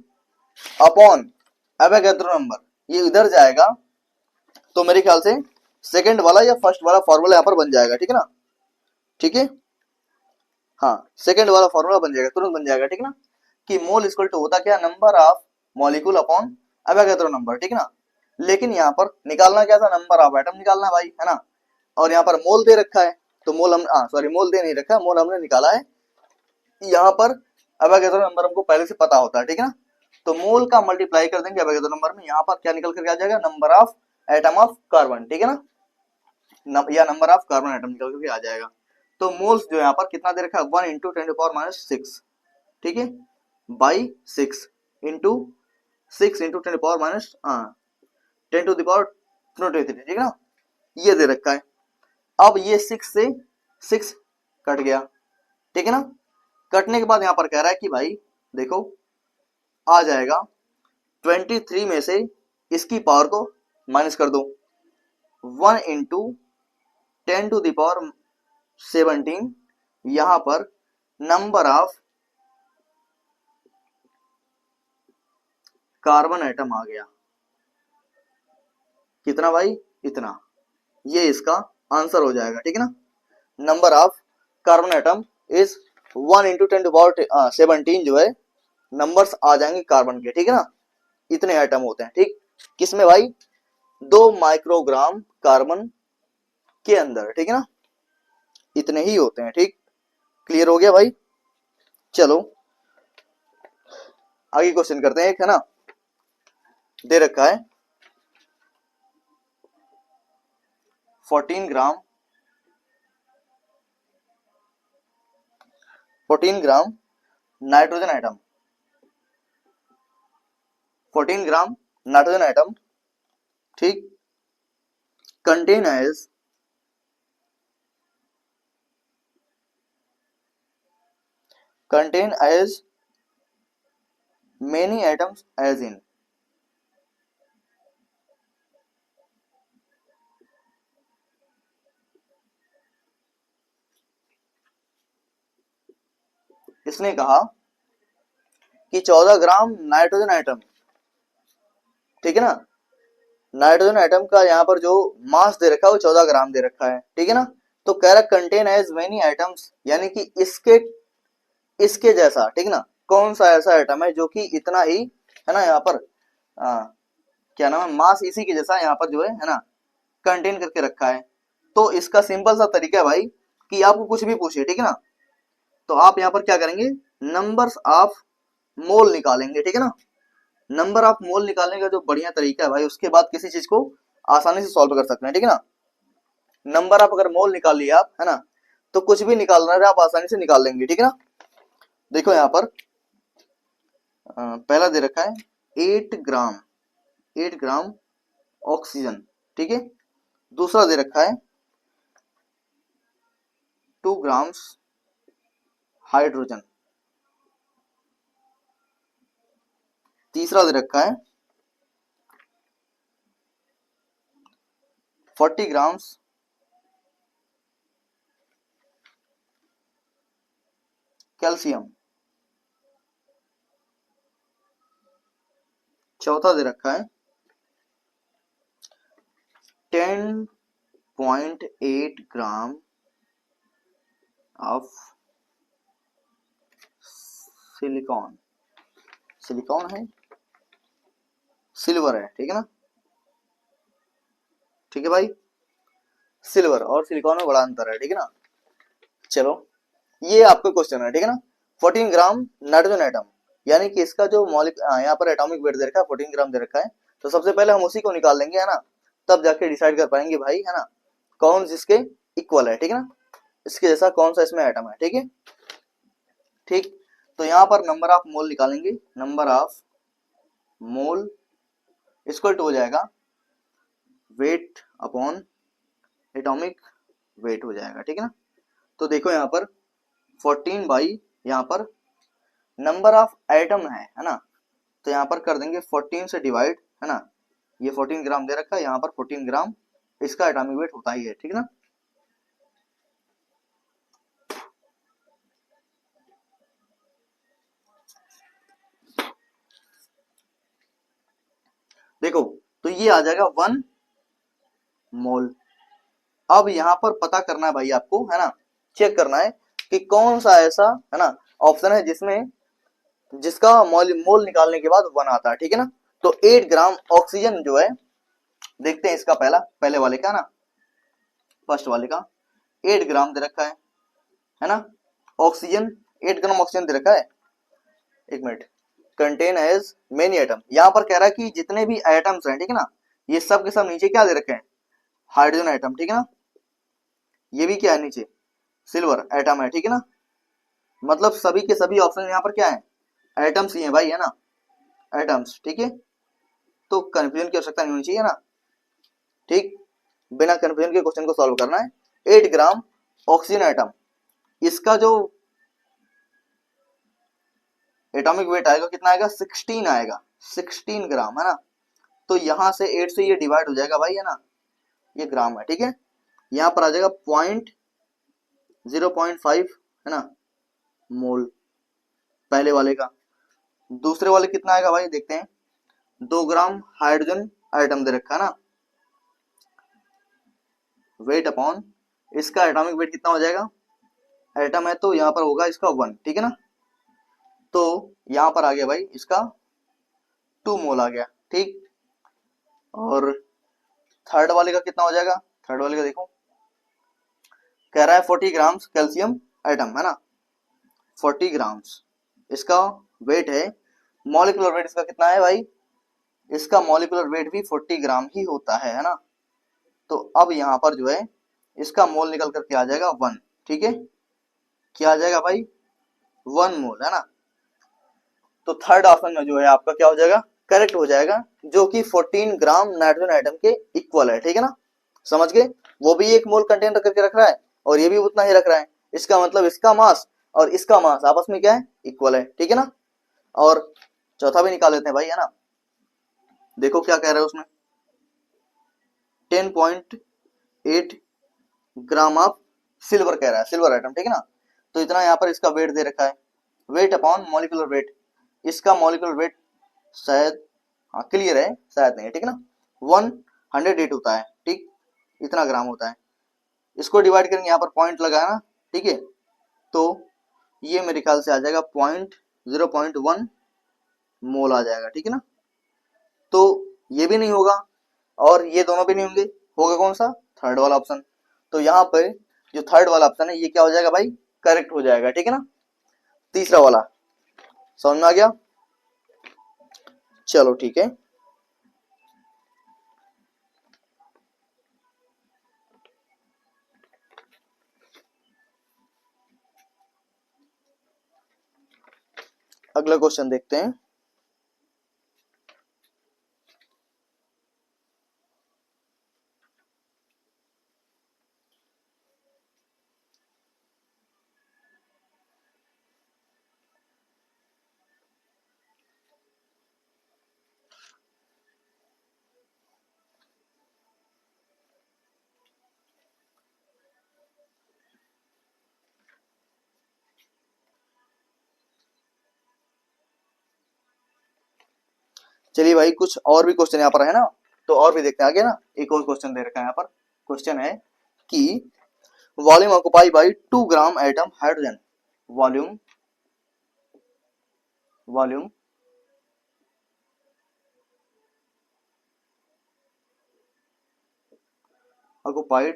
upon Avogadro number, ये इधर जाएगा तो मेरे ख्याल से सेकंड वाला या फर्स्ट वाला फॉर्मूला यहाँ पर बन जाएगा, ठीक है ना, ठीक है। हाँ, सेकंड वाला फॉर्मूला बन जाएगा, तुरंत बन जाएगा, ठीक है ना, कि मोल इक्वल टू होता क्या, number of molecule upon Avogadro number, ठीक है ना। लेकिन यहाँ पर निकालना क्या था, नंबर ऑफ एटम निकालना भाई, है ना। और यहाँ पर मोल दे रखा है, तो मोल हम सॉरी मोल दे नहीं रखा, मोल हमने निकाला है। यहाँ पर एवोगैड्रो नंबर हमको पहले से पता होता है, ठीक है ना। तो मोल का मल्टीप्लाई कर देंगे एवोगैड्रो नंबर में, यहाँ पर क्या निकल करके आ जाएगा, number of atom of carbon, ठीक है ना, या नंबर ऑफ कार्बन एटम निकल करके आ जाएगा। तो मोल्स जो यहाँ पर कितना दे रखा है, 1 इंटू 10 टू पावर -6, ठीक है, by 6 into 6 into 10 to power 10 to the power 23, ठीक है ना, ये दे रखा है। अब ये 6 से 6 कट गया, ठीक है ना। कटने के बाद यहाँ पर कह रहा है कि भाई देखो आ जाएगा 23 में से इसकी पावर को माइनस कर दो, 1 इंटू 10⁻17, यहां पर नंबर ऑफ कार्बन एटम आ गया। कितना भाई? इतना। ये इसका आंसर हो जाएगा, ठीक है ना। Number of carbon atom is 1 into 10⁻17 जो है नंबर्स आ जाएंगे कार्बन के, ठीक है ना। इतने एटम होते हैं, ठीक। किसमें भाई? 2 माइक्रोग्राम कार्बन के अंदर, ठीक है ना। इतने ही होते हैं, ठीक। क्लियर हो गया भाई? चलो आगे क्वेश्चन करते हैं। एक है ना, दे रखा है 14 gram 14 gram nitrogen atom, 14 gram nitrogen atom, ठीक, contain as many atoms as in, इसने कहा कि 14 ग्राम नाइट्रोजन एटम, ठीक है ना। नाइट्रोजन एटम का यहाँ पर जो मास दे रखा है वो 14 ग्राम दे रखा है, ठीक है ना। तो कह रहा कंटेन एज मेनी एटम्स, यानी कि इसके जैसा, ठीक है ना। कौन सा ऐसा एटम है जो कि इतना ही, है ना, यहाँ पर क्या नाम है, मास इसी के जैसा यहाँ पर जो है ना, कंटेन करके रखा है। तो इसका सिंपल सा तरीका है भाई कि आपको कुछ भी पूछे, ठीक है ना, तो आप यहाँ पर क्या करेंगे, नंबर्स ऑफ मोल निकालेंगे, ठीक है ना। नंबर ऑफ मोल निकालने का जो बढ़िया तरीका है भाई, उसके बाद किसी चीज को आसानी से सॉल्व कर सकते हैं, ठीक है ना। नंबर ऑफ अगर मोल निकाल लिया आप, है ना, तो कुछ भी निकालना है आप आसानी से निकाल लेंगे, ठीक है ना। देखो यहाँ पर पहला दे रखा है 8 ग्राम ऑक्सीजन, ठीक है। दूसरा दे रखा है 2 ग्राम्स हाइड्रोजन। तीसरा दे रखा है 40 ग्राम्स कैल्शियम। चौथा दे रखा है 10.8 ग्राम ऑफ सिलिकॉन। सिलिकॉन है, सिल्वर है, ठीक है ना। ठीक है भाई, सिल्वर और सिलिकॉन में बड़ा अंतर है, ठीक है ना। चलो ये आपका क्वेश्चन है, ठीक है ना। 14 ग्राम नाइट्रोजन एटम, यानी कि इसका जो मॉलिक यहाँ पर एटॉमिक वेट दे रखा है 14 ग्राम दे रखा है। तो सबसे पहले हम उसी को निकाल लेंगे, है ना, तब जाके डिसाइड कर पाएंगे भाई, है ना, कौन जिसके इक्वल है, ठीक है ना, इसके जैसा कौन सा इसमें एटम है, ठीक है। ठीक, तो यहाँ पर नंबर ऑफ मोल निकालेंगे, number of mole equal to हो जाएगा वेट अपॉन एटॉमिक वेट हो जाएगा, ठीक है ना। तो देखो यहाँ पर 14 बाई यहाँ पर नंबर ऑफ एटम है ना, तो यहाँ पर कर देंगे 14 से डिवाइड, है ना। ये 14 ग्राम दे रखा है, यहाँ पर 14 ग्राम इसका एटॉमिक वेट होता ही है, ठीक है ना। देखो तो ये आ जाएगा 1 मोल। अब यहाँ पर पता करना है भाई आपको, है ना, चेक करना है कि कौन सा ऐसा, है ना, ऑप्शन है जिसमें जिसका मोल निकालने के बाद 1 आता है, ठीक है ना। तो 8 ग्राम ऑक्सीजन जो है, देखते हैं इसका पहले वाले का ना, फर्स्ट वाले का 8 ग्राम दे रखा है ना। ऑक्सीजन 8 ग्राम ऑक्सीजन दे रखा है। एक minute, contain as many atom, यहां पर कह रहा है कि जितने भी एटम्स हैं, ठीक है ना, ये सब के सब नीचे क्या दे रखे हैं, हाइड्रोजन एटम, ठीक है ना। ये भी क्या है नीचे, सिल्वर एटम है, ठीक है ना। मतलब सभी के सभी ऑप्शन यहाँ पर क्या है, एटम्स ही है भाई, है ना, एटम्स, ठीक है। तो कंफ्यूजन की आवश्यकता नहीं होनी चाहिए ना, ठीक। बिना कंफ्यूजन के क्वेश्चन को सॉल्व करना है। 8 ग्राम ऑक्सीजन एटम, इसका जो एटॉमिक वेट आएगा कितना आएगा 16 आएगा, 16 ग्राम है ना। तो यहाँ से 8 से ये डिवाइड हो जाएगा भाई है ना, ये ग्राम है ठीक है। यहाँ पर आ जाएगा 0.5 है ना मोल पहले वाले का। दूसरे वाले कितना आएगा भाई देखते हैं, 2 ग्राम हाइड्रोजन आइटम दे रखा है ना, वेट अपॉन इसका एटॉमिक वेट कितना हो जाएगा, एटम है तो यहाँ पर होगा इसका 1 ठीक है ना। तो यहाँ पर आ गया भाई इसका 2 मोल आ गया ठीक। और थर्ड वाले का कितना हो जाएगा, थर्ड वाले का देखो कह रहा है 40 ग्राम्स कैल्शियम एटम है ना, 40 ग्राम्स इसका वेट है। मॉलिक्यूलर वेट इसका कितना है भाई, इसका मॉलिक्यूलर वेट भी 40 ग्राम ही होता है ना। तो अब यहाँ पर जो है इसका मोल निकल करके आ जाएगा 1 ठीक है। क्या आ जाएगा भाई 1 मोल है ना। तो थर्ड ऑप्शन में जो है आपका क्या हो जाएगा, करेक्ट हो जाएगा, जो कि 14 ग्राम नाइट्रोजन आइटम के इक्वल है ठीक है ना। समझ गए, वो भी 1 मोल कंटेन करके रख रहा है और ये भी उतना ही रख रहा है, इसका मतलब इसका मास और इसका मास आपस में क्या है, इक्वल है ठीक है ना। और चौथा भी निकाल लेते हैं भाई है ना। देखो क्या कह रहा है उसमें, 10.8 ग्राम ऑफ सिल्वर कह रहा है, सिल्वर आइटम ठीक है ना। तो इतना यहाँ पर इसका वेट दे रखा है, वेट अपॉन मॉलिक्यूलर वेट, इसका मॉलिक्यूलर वेट शायद हाँ क्लियर है, शायद नहीं है ठीक है ना, 108 होता है ठीक, इतना ग्राम होता है। इसको डिवाइड करेंगे, यहाँ पर पॉइंट लगाना ठीक है। तो ये मेरे ख्याल से आ जाएगा 0.1 मोल आ जाएगा ठीक है ना। तो ये भी नहीं होगा और ये दोनों भी नहीं होंगे, होगा कौन सा, थर्ड वाला ऑप्शन। तो यहाँ पर जो थर्ड वाला ऑप्शन है ये क्या हो जाएगा भाई, करेक्ट हो जाएगा ठीक है ना। तीसरा वाला समझ में आ गया, चलो ठीक है। अगला क्वेश्चन देखते हैं। चलिए भाई कुछ और भी क्वेश्चन यहाँ पर है ना, तो और भी देखते हैं आगे ना। एक और क्वेश्चन दे रखा है यहाँ पर, क्वेश्चन है कि volume occupy by 2 gram atom hydrogen, volume volume occupied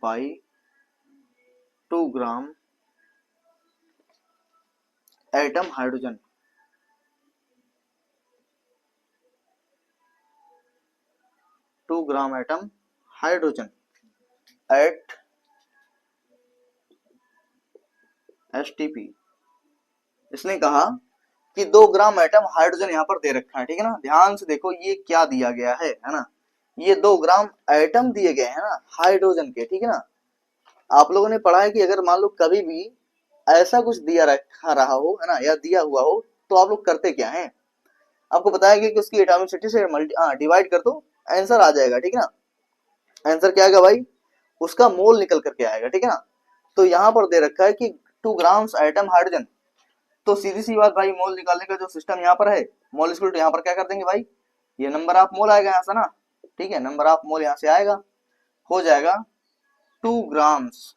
by 2 gram atom hydrogen, 2 gram atom hydrogen at STP। इसने कहा कि 2 ग्राम एटम हाइड्रोजन यहाँ पर दे रखा है ठीक है ना। ध्यान से देखो ये क्या दिया गया है ना, ये 2 ग्राम एटम दिए गए हैं ना हाइड्रोजन के ठीक है ना। आप लोगों ने पढ़ा है कि अगर मान लो कभी भी ऐसा कुछ दिया रखा रहा हो है ना, या दिया हुआ हो, तो आप लोग करते क्या है, आपको बताया गया कि उसकी एटॉमिसिटी से डिवाइड कर दो, आंसर आ जाएगा ठीक है ना। आंसर क्या आएगा भाई, उसका मोल निकल करके आएगा ठीक है ना। तो यहाँ पर दे रखा है कि 2 ग्राम्स एटम हाइड्रोजन, तो सीधी सी बात भाई, मोल निकालने का जो सिस्टम यहाँ पर है, मोल इक्वल टू यहाँ पर क्या कर देंगे भाई, ये नंबर ऑफ मोल आएगा यहाँ से ना, ठीक है, नंबर ऑफ मोल यहाँ से आएगा, हो जाएगा 2 ग्राम्स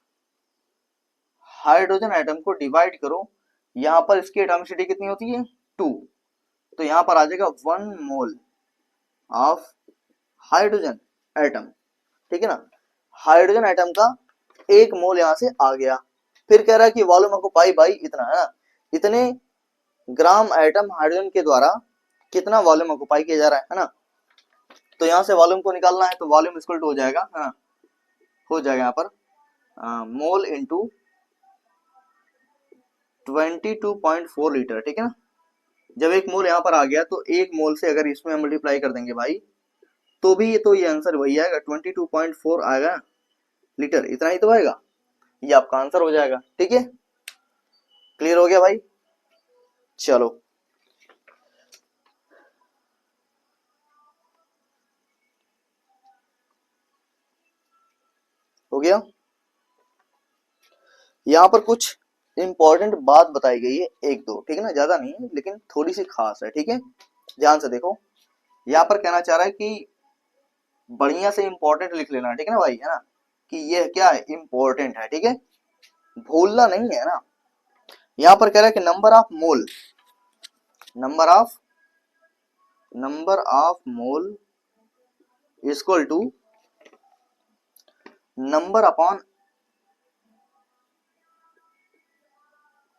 हाइड्रोजन एटम को डिवाइड करो, यहाँ पर इसकी एटॉमिसिटी कितनी होती है 2, तो यहाँ पर आ जाएगा 1 मोल ऑफ हाइड्रोजन एटम ठीक है ना। हाइड्रोजन एटम का 1 मोल यहाँ से आ गया। फिर कह रहा है कि वॉल्यूम ऑक्युपाई बाई इतना है ना, इतने ग्राम एटम हाइड्रोजन के द्वारा कितना वॉल्यूम ऑक्युपाई किया जा रहा है ना। तो यहाँ से वॉल्यूम को निकालना है, तो वॉल्यूम इक्वल टू हो जाएगा है ना, हो जाएगा यहाँ पर मोल इंटू 22.4 लीटर ठीक है ना। जब 1 मोल यहाँ पर आ गया तो 1 मोल से अगर इसमें मल्टीप्लाई कर देंगे भाई, तो भी ये आंसर वही आएगा, 22.4 आएगा लीटर, इतना ही तो आएगा, ये आपका आंसर हो जाएगा ठीक है। क्लियर हो गया भाई? चलो हो गया। यहाँ पर कुछ इंपॉर्टेंट बात बताई गई है, एक दो, ठीक है ना, ज्यादा नहीं है लेकिन थोड़ी सी खास है, ठीक है, ध्यान से देखो। यहाँ पर कहना चाह रहा है कि बढ़िया से इंपॉर्टेंट लिख लेना, ठीक है ना भाई, है ना, कि ये क्या है, इंपॉर्टेंट है, ठीक है, भूलना नहीं है ना। यहाँ पर कह रहा है कि number of mole equal to number upon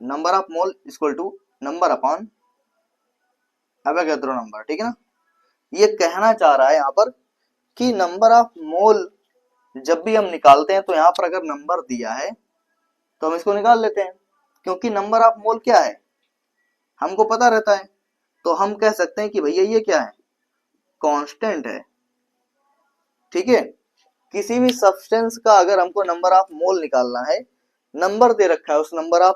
number of mole equal to number upon Avogadro number, ठीक है ना। ये कहना चाह रहा है यहाँ पर कि नंबर ऑफ मोल जब भी हम निकालते हैं तो यहाँ पर अगर नंबर दिया है तो हम इसको निकाल लेते हैं, क्योंकि नंबर ऑफ मोल क्या है हमको पता रहता है। तो हम कह सकते हैं कि भैया ये क्या है, कांस्टेंट है, ठीक है। किसी भी सब्सटेंस का अगर हमको नंबर ऑफ मोल निकालना है, नंबर दे रखा है, उस नंबर ऑफ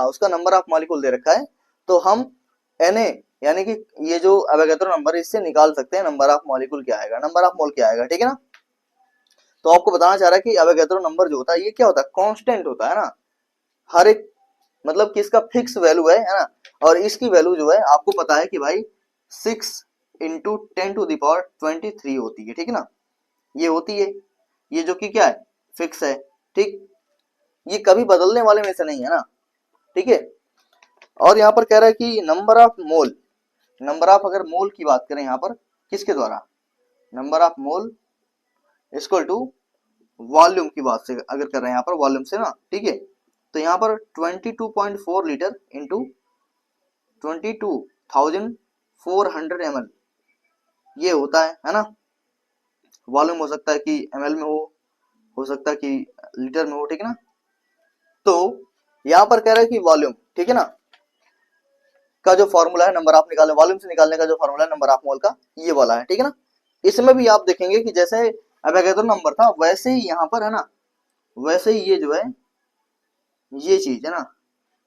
उसका नंबर ऑफ मॉलिक्यूल दे रखा है, तो हम Na यानी कि ये जो एवोगैड्रो नंबर है इससे निकाल सकते हैं नंबर ऑफ मॉलिक्यूल क्या आएगा, नंबर ऑफ मोल क्या आएगा, ठीक है ना। तो आपको बताना चाह रहा है कि एवोगैड्रो नंबर जो होता है ये क्या होता है, कांस्टेंट होता है ना, हर एक मतलब कि इसका फिक्स वैल्यू है ना। और इसकी वैल्यू जो है आपको पता है कि भाई 6 × 10⁻23 होती है, ठीक है ना, ये होती है, ये जो कि क्या है, फिक्स है, ठीक, ये कभी बदलने वाले में से नहीं है ना, ठीक है। और यहाँ पर कह रहा है कि नंबर ऑफ अगर मोल की बात करें यहाँ पर किसके द्वारा, number of mole equal to volume की बात से अगर कर रहे हैं यहाँ पर वॉल्यूम से ना, ठीक है। तो यहाँ पर 22.4 लीटर इंटू 22,400 ml ये होता है ना। वॉल्यूम हो सकता है कि ml में हो सकता है कि लीटर में हो, ठीक है ना। तो यहाँ पर कह रहा है कि वॉल्यूम, ठीक है ना, का जो फॉर्मूला है नंबर ऑफ निकालने, वॉल्यूम से निकालने का जो फॉर्मूला है नंबर ऑफ मोल का, ये वाला है, ठीक है ना। इसमें भी आप देखेंगे कि जैसे एवोगैड्रो नंबर था वैसे ही यहाँ पर है ना, वैसे ही ये जो है ये चीज है ना,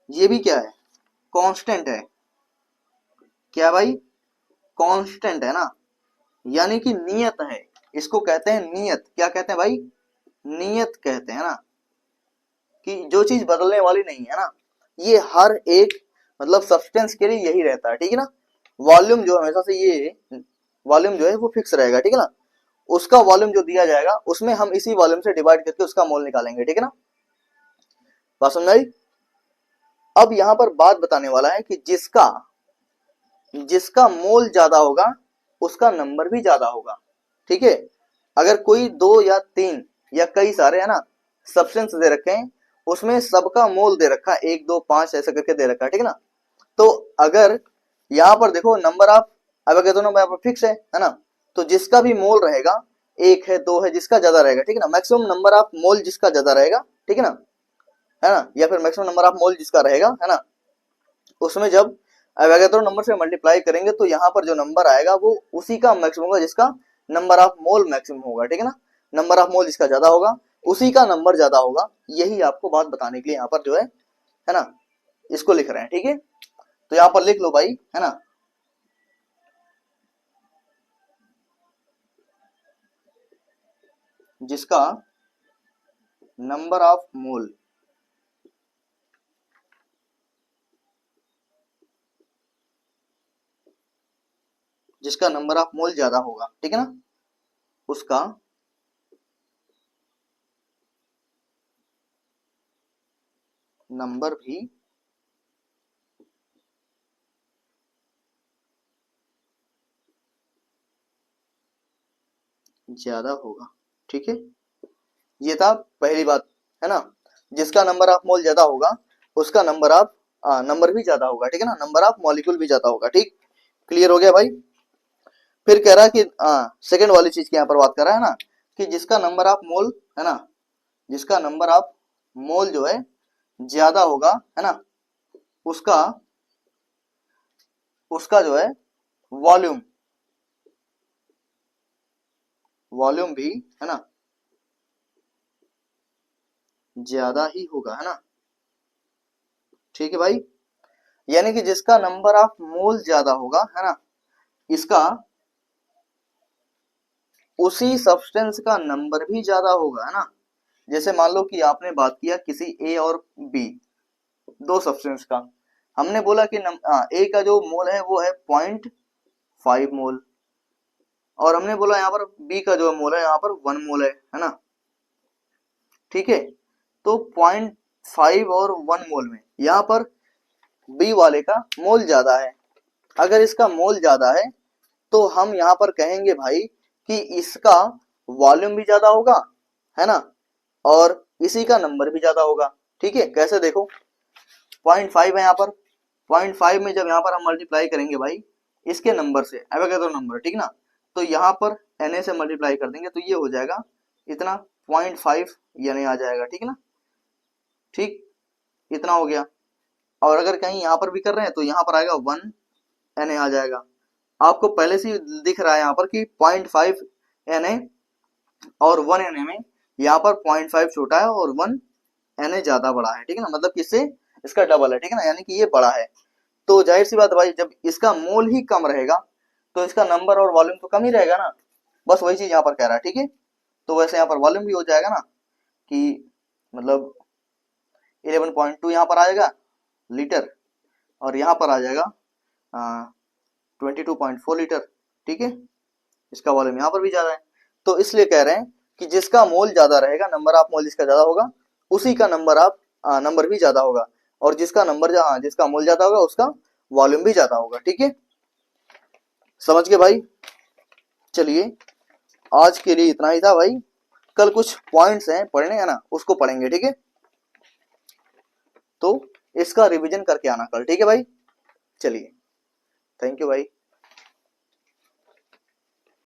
ये भी क्या है, कांस्टेंट है, क्या भाई, कांस्टेंट है ना, यानी कि नियत है, इसको कहते हैं नियत, क्या कहते हैं भाई, नियत कहते हैं ना, कि जो चीज बदलने वाली नहीं है ना, ये हर एक मतलब सब्सटेंस के लिए यही रहता है, ठीक है ना। वॉल्यूम जो हमेशा से ये वॉल्यूम जो है वो फिक्स रहेगा, ठीक है ना, उसका वॉल्यूम जो दिया जाएगा उसमें हम इसी वॉल्यूम से डिवाइड करके उसका मोल निकालेंगे, ठीक है ना, बात समझ आई। अब यहाँ पर बात बताने वाला है कि जिसका जिसका मोल ज्यादा होगा उसका नंबर भी ज्यादा होगा, ठीक है। अगर कोई 2 या 3 या कई सारे है ना सब्सटेंस दे रखे हैं, उसमें सबका मोल दे रखा है 1 2 5 ऐसा करके दे रखा है, ठीक है ना। तो अगर यहाँ पर देखो नंबर ऑफ एवोगैड्रो नंबर यहाँ पर फिक्स है ना, तो जिसका भी मोल रहेगा 1 है 2 है जिसका ज्यादा रहेगा, ठीक है ना, मैक्सिमम नंबर ऑफ मोल जिसका ज्यादा रहेगा, ठीक है ना, या फिर मैक्सिमम नंबर ऑफ मोल जिसका रहेगा है ना, उसमें जब एवोगैड्रो नंबर से मल्टीप्लाई करेंगे तो यहाँ पर जो नंबर आएगा वो उसी का मैक्सिमम होगा जिसका नंबर ऑफ मोल मैक्सिमम होगा, ठीक है ना। नंबर ऑफ मोल जिसका ज्यादा होगा उसी का नंबर ज्यादा होगा, यही आपको बात बताने के लिए यहाँ पर जो है ना, इसको लिख रहे हैं, ठीक है। तो यहाँ पर लिख लो भाई, है ना, जिसका नंबर ऑफ मोल जिसका नंबर ऑफ मोल ज्यादा होगा, ठीक है ना, उसका नंबर भी ज्यादा होगा, ठीक है। ये था पहली बात, है ना, जिसका नंबर ऑफ मोल ज्यादा होगा उसका नंबर भी ज्यादा होगा, ठीक है ना, नंबर ऑफ मॉलिक्यूल भी ज्यादा होगा, ठीक, क्लियर हो गया भाई। फिर कह रहा है कि सेकंड वाली चीज की यहाँ पर बात कर रहा है ना, कि जिसका नंबर ऑफ मोल है ना, जिसका नंबर ऑफ मोल जो है ज्यादा होगा है ना, उसका उसका जो है वॉल्यूम वॉल्यूम भी है ना ज्यादा ही होगा, है ना, ठीक है भाई, यानी कि जिसका नंबर ऑफ मोल ज्यादा होगा, है ना, इसका उसी सब्सटेंस का नंबर भी ज्यादा होगा, है ना। जैसे मान लो कि आपने बात किया किसी ए और बी, दो सब्सटेंस का, हमने बोला कि ए का जो मोल है वो है 0.5 मोल, और हमने बोला यहाँ पर बी का जो मोल है यहाँ पर 1 मोल है ना। ठीक है, तो 0.5 और 1 मोल में यहाँ पर बी वाले का मोल ज्यादा है। अगर इसका मोल ज्यादा है तो हम यहाँ पर कहेंगे भाई कि इसका वॉल्यूम भी ज्यादा होगा, है ना, और इसी का नंबर भी ज्यादा होगा। ठीक है, कैसे देखो, 0.5 है यहाँ पर, 0.5 में जब यहाँ पर हम मल्टीप्लाई करेंगे भाई इसके नंबर से, एवोगैड्रो नंबर, ठीक ना, तो यहाँ पर Na से मल्टीप्लाई कर देंगे तो ये हो जाएगा इतना 0.5 यानी आ जाएगा, ठीक है ना। ठीक, इतना हो गया। और अगर कहीं यहाँ पर भी कर रहे हैं तो यहाँ पर आएगा 1 Na आ जाएगा। आपको पहले से दिख रहा है यहाँ पर कि 0.5 Na और 1 Na में यहाँ पर 0.5 छोटा है और 1 Na ज्यादा बड़ा है, ठीक है ना, मतलब किससे, इसका डबल है, ठीक है ना, यानी कि ये बड़ा है। तो जाहिर सी बात है भाई, जब इसका मोल ही कम रहेगा तो इसका नंबर और वॉल्यूम तो कम ही रहेगा ना, बस वही चीज यहाँ पर कह रहा है। ठीक है, तो वैसे यहाँ पर वॉल्यूम भी हो जाएगा ना कि मतलब 11.2 यहाँ पर आएगा लीटर, और यहाँ पर आ जाएगा 22.4 लीटर। ठीक है, इसका वॉल्यूम यहाँ पर भी ज्यादा है, तो इसलिए कह रहे हैं कि जिसका मोल ज्यादा रहेगा, नंबर ऑफ मोल जिसका ज्यादा होगा, उसी का नंबर भी ज्यादा होगा, और जिसका मोल ज्यादा होगा उसका वॉल्यूम भी ज्यादा होगा। ठीक है, समझ गए भाई। चलिए, आज के लिए इतना ही था भाई, कल कुछ पॉइंट्स हैं पढ़ने, है ना, उसको पढ़ेंगे। ठीक है, तो इसका रिवीजन करके आना कल, ठीक है भाई। चलिए, थैंक यू भाई।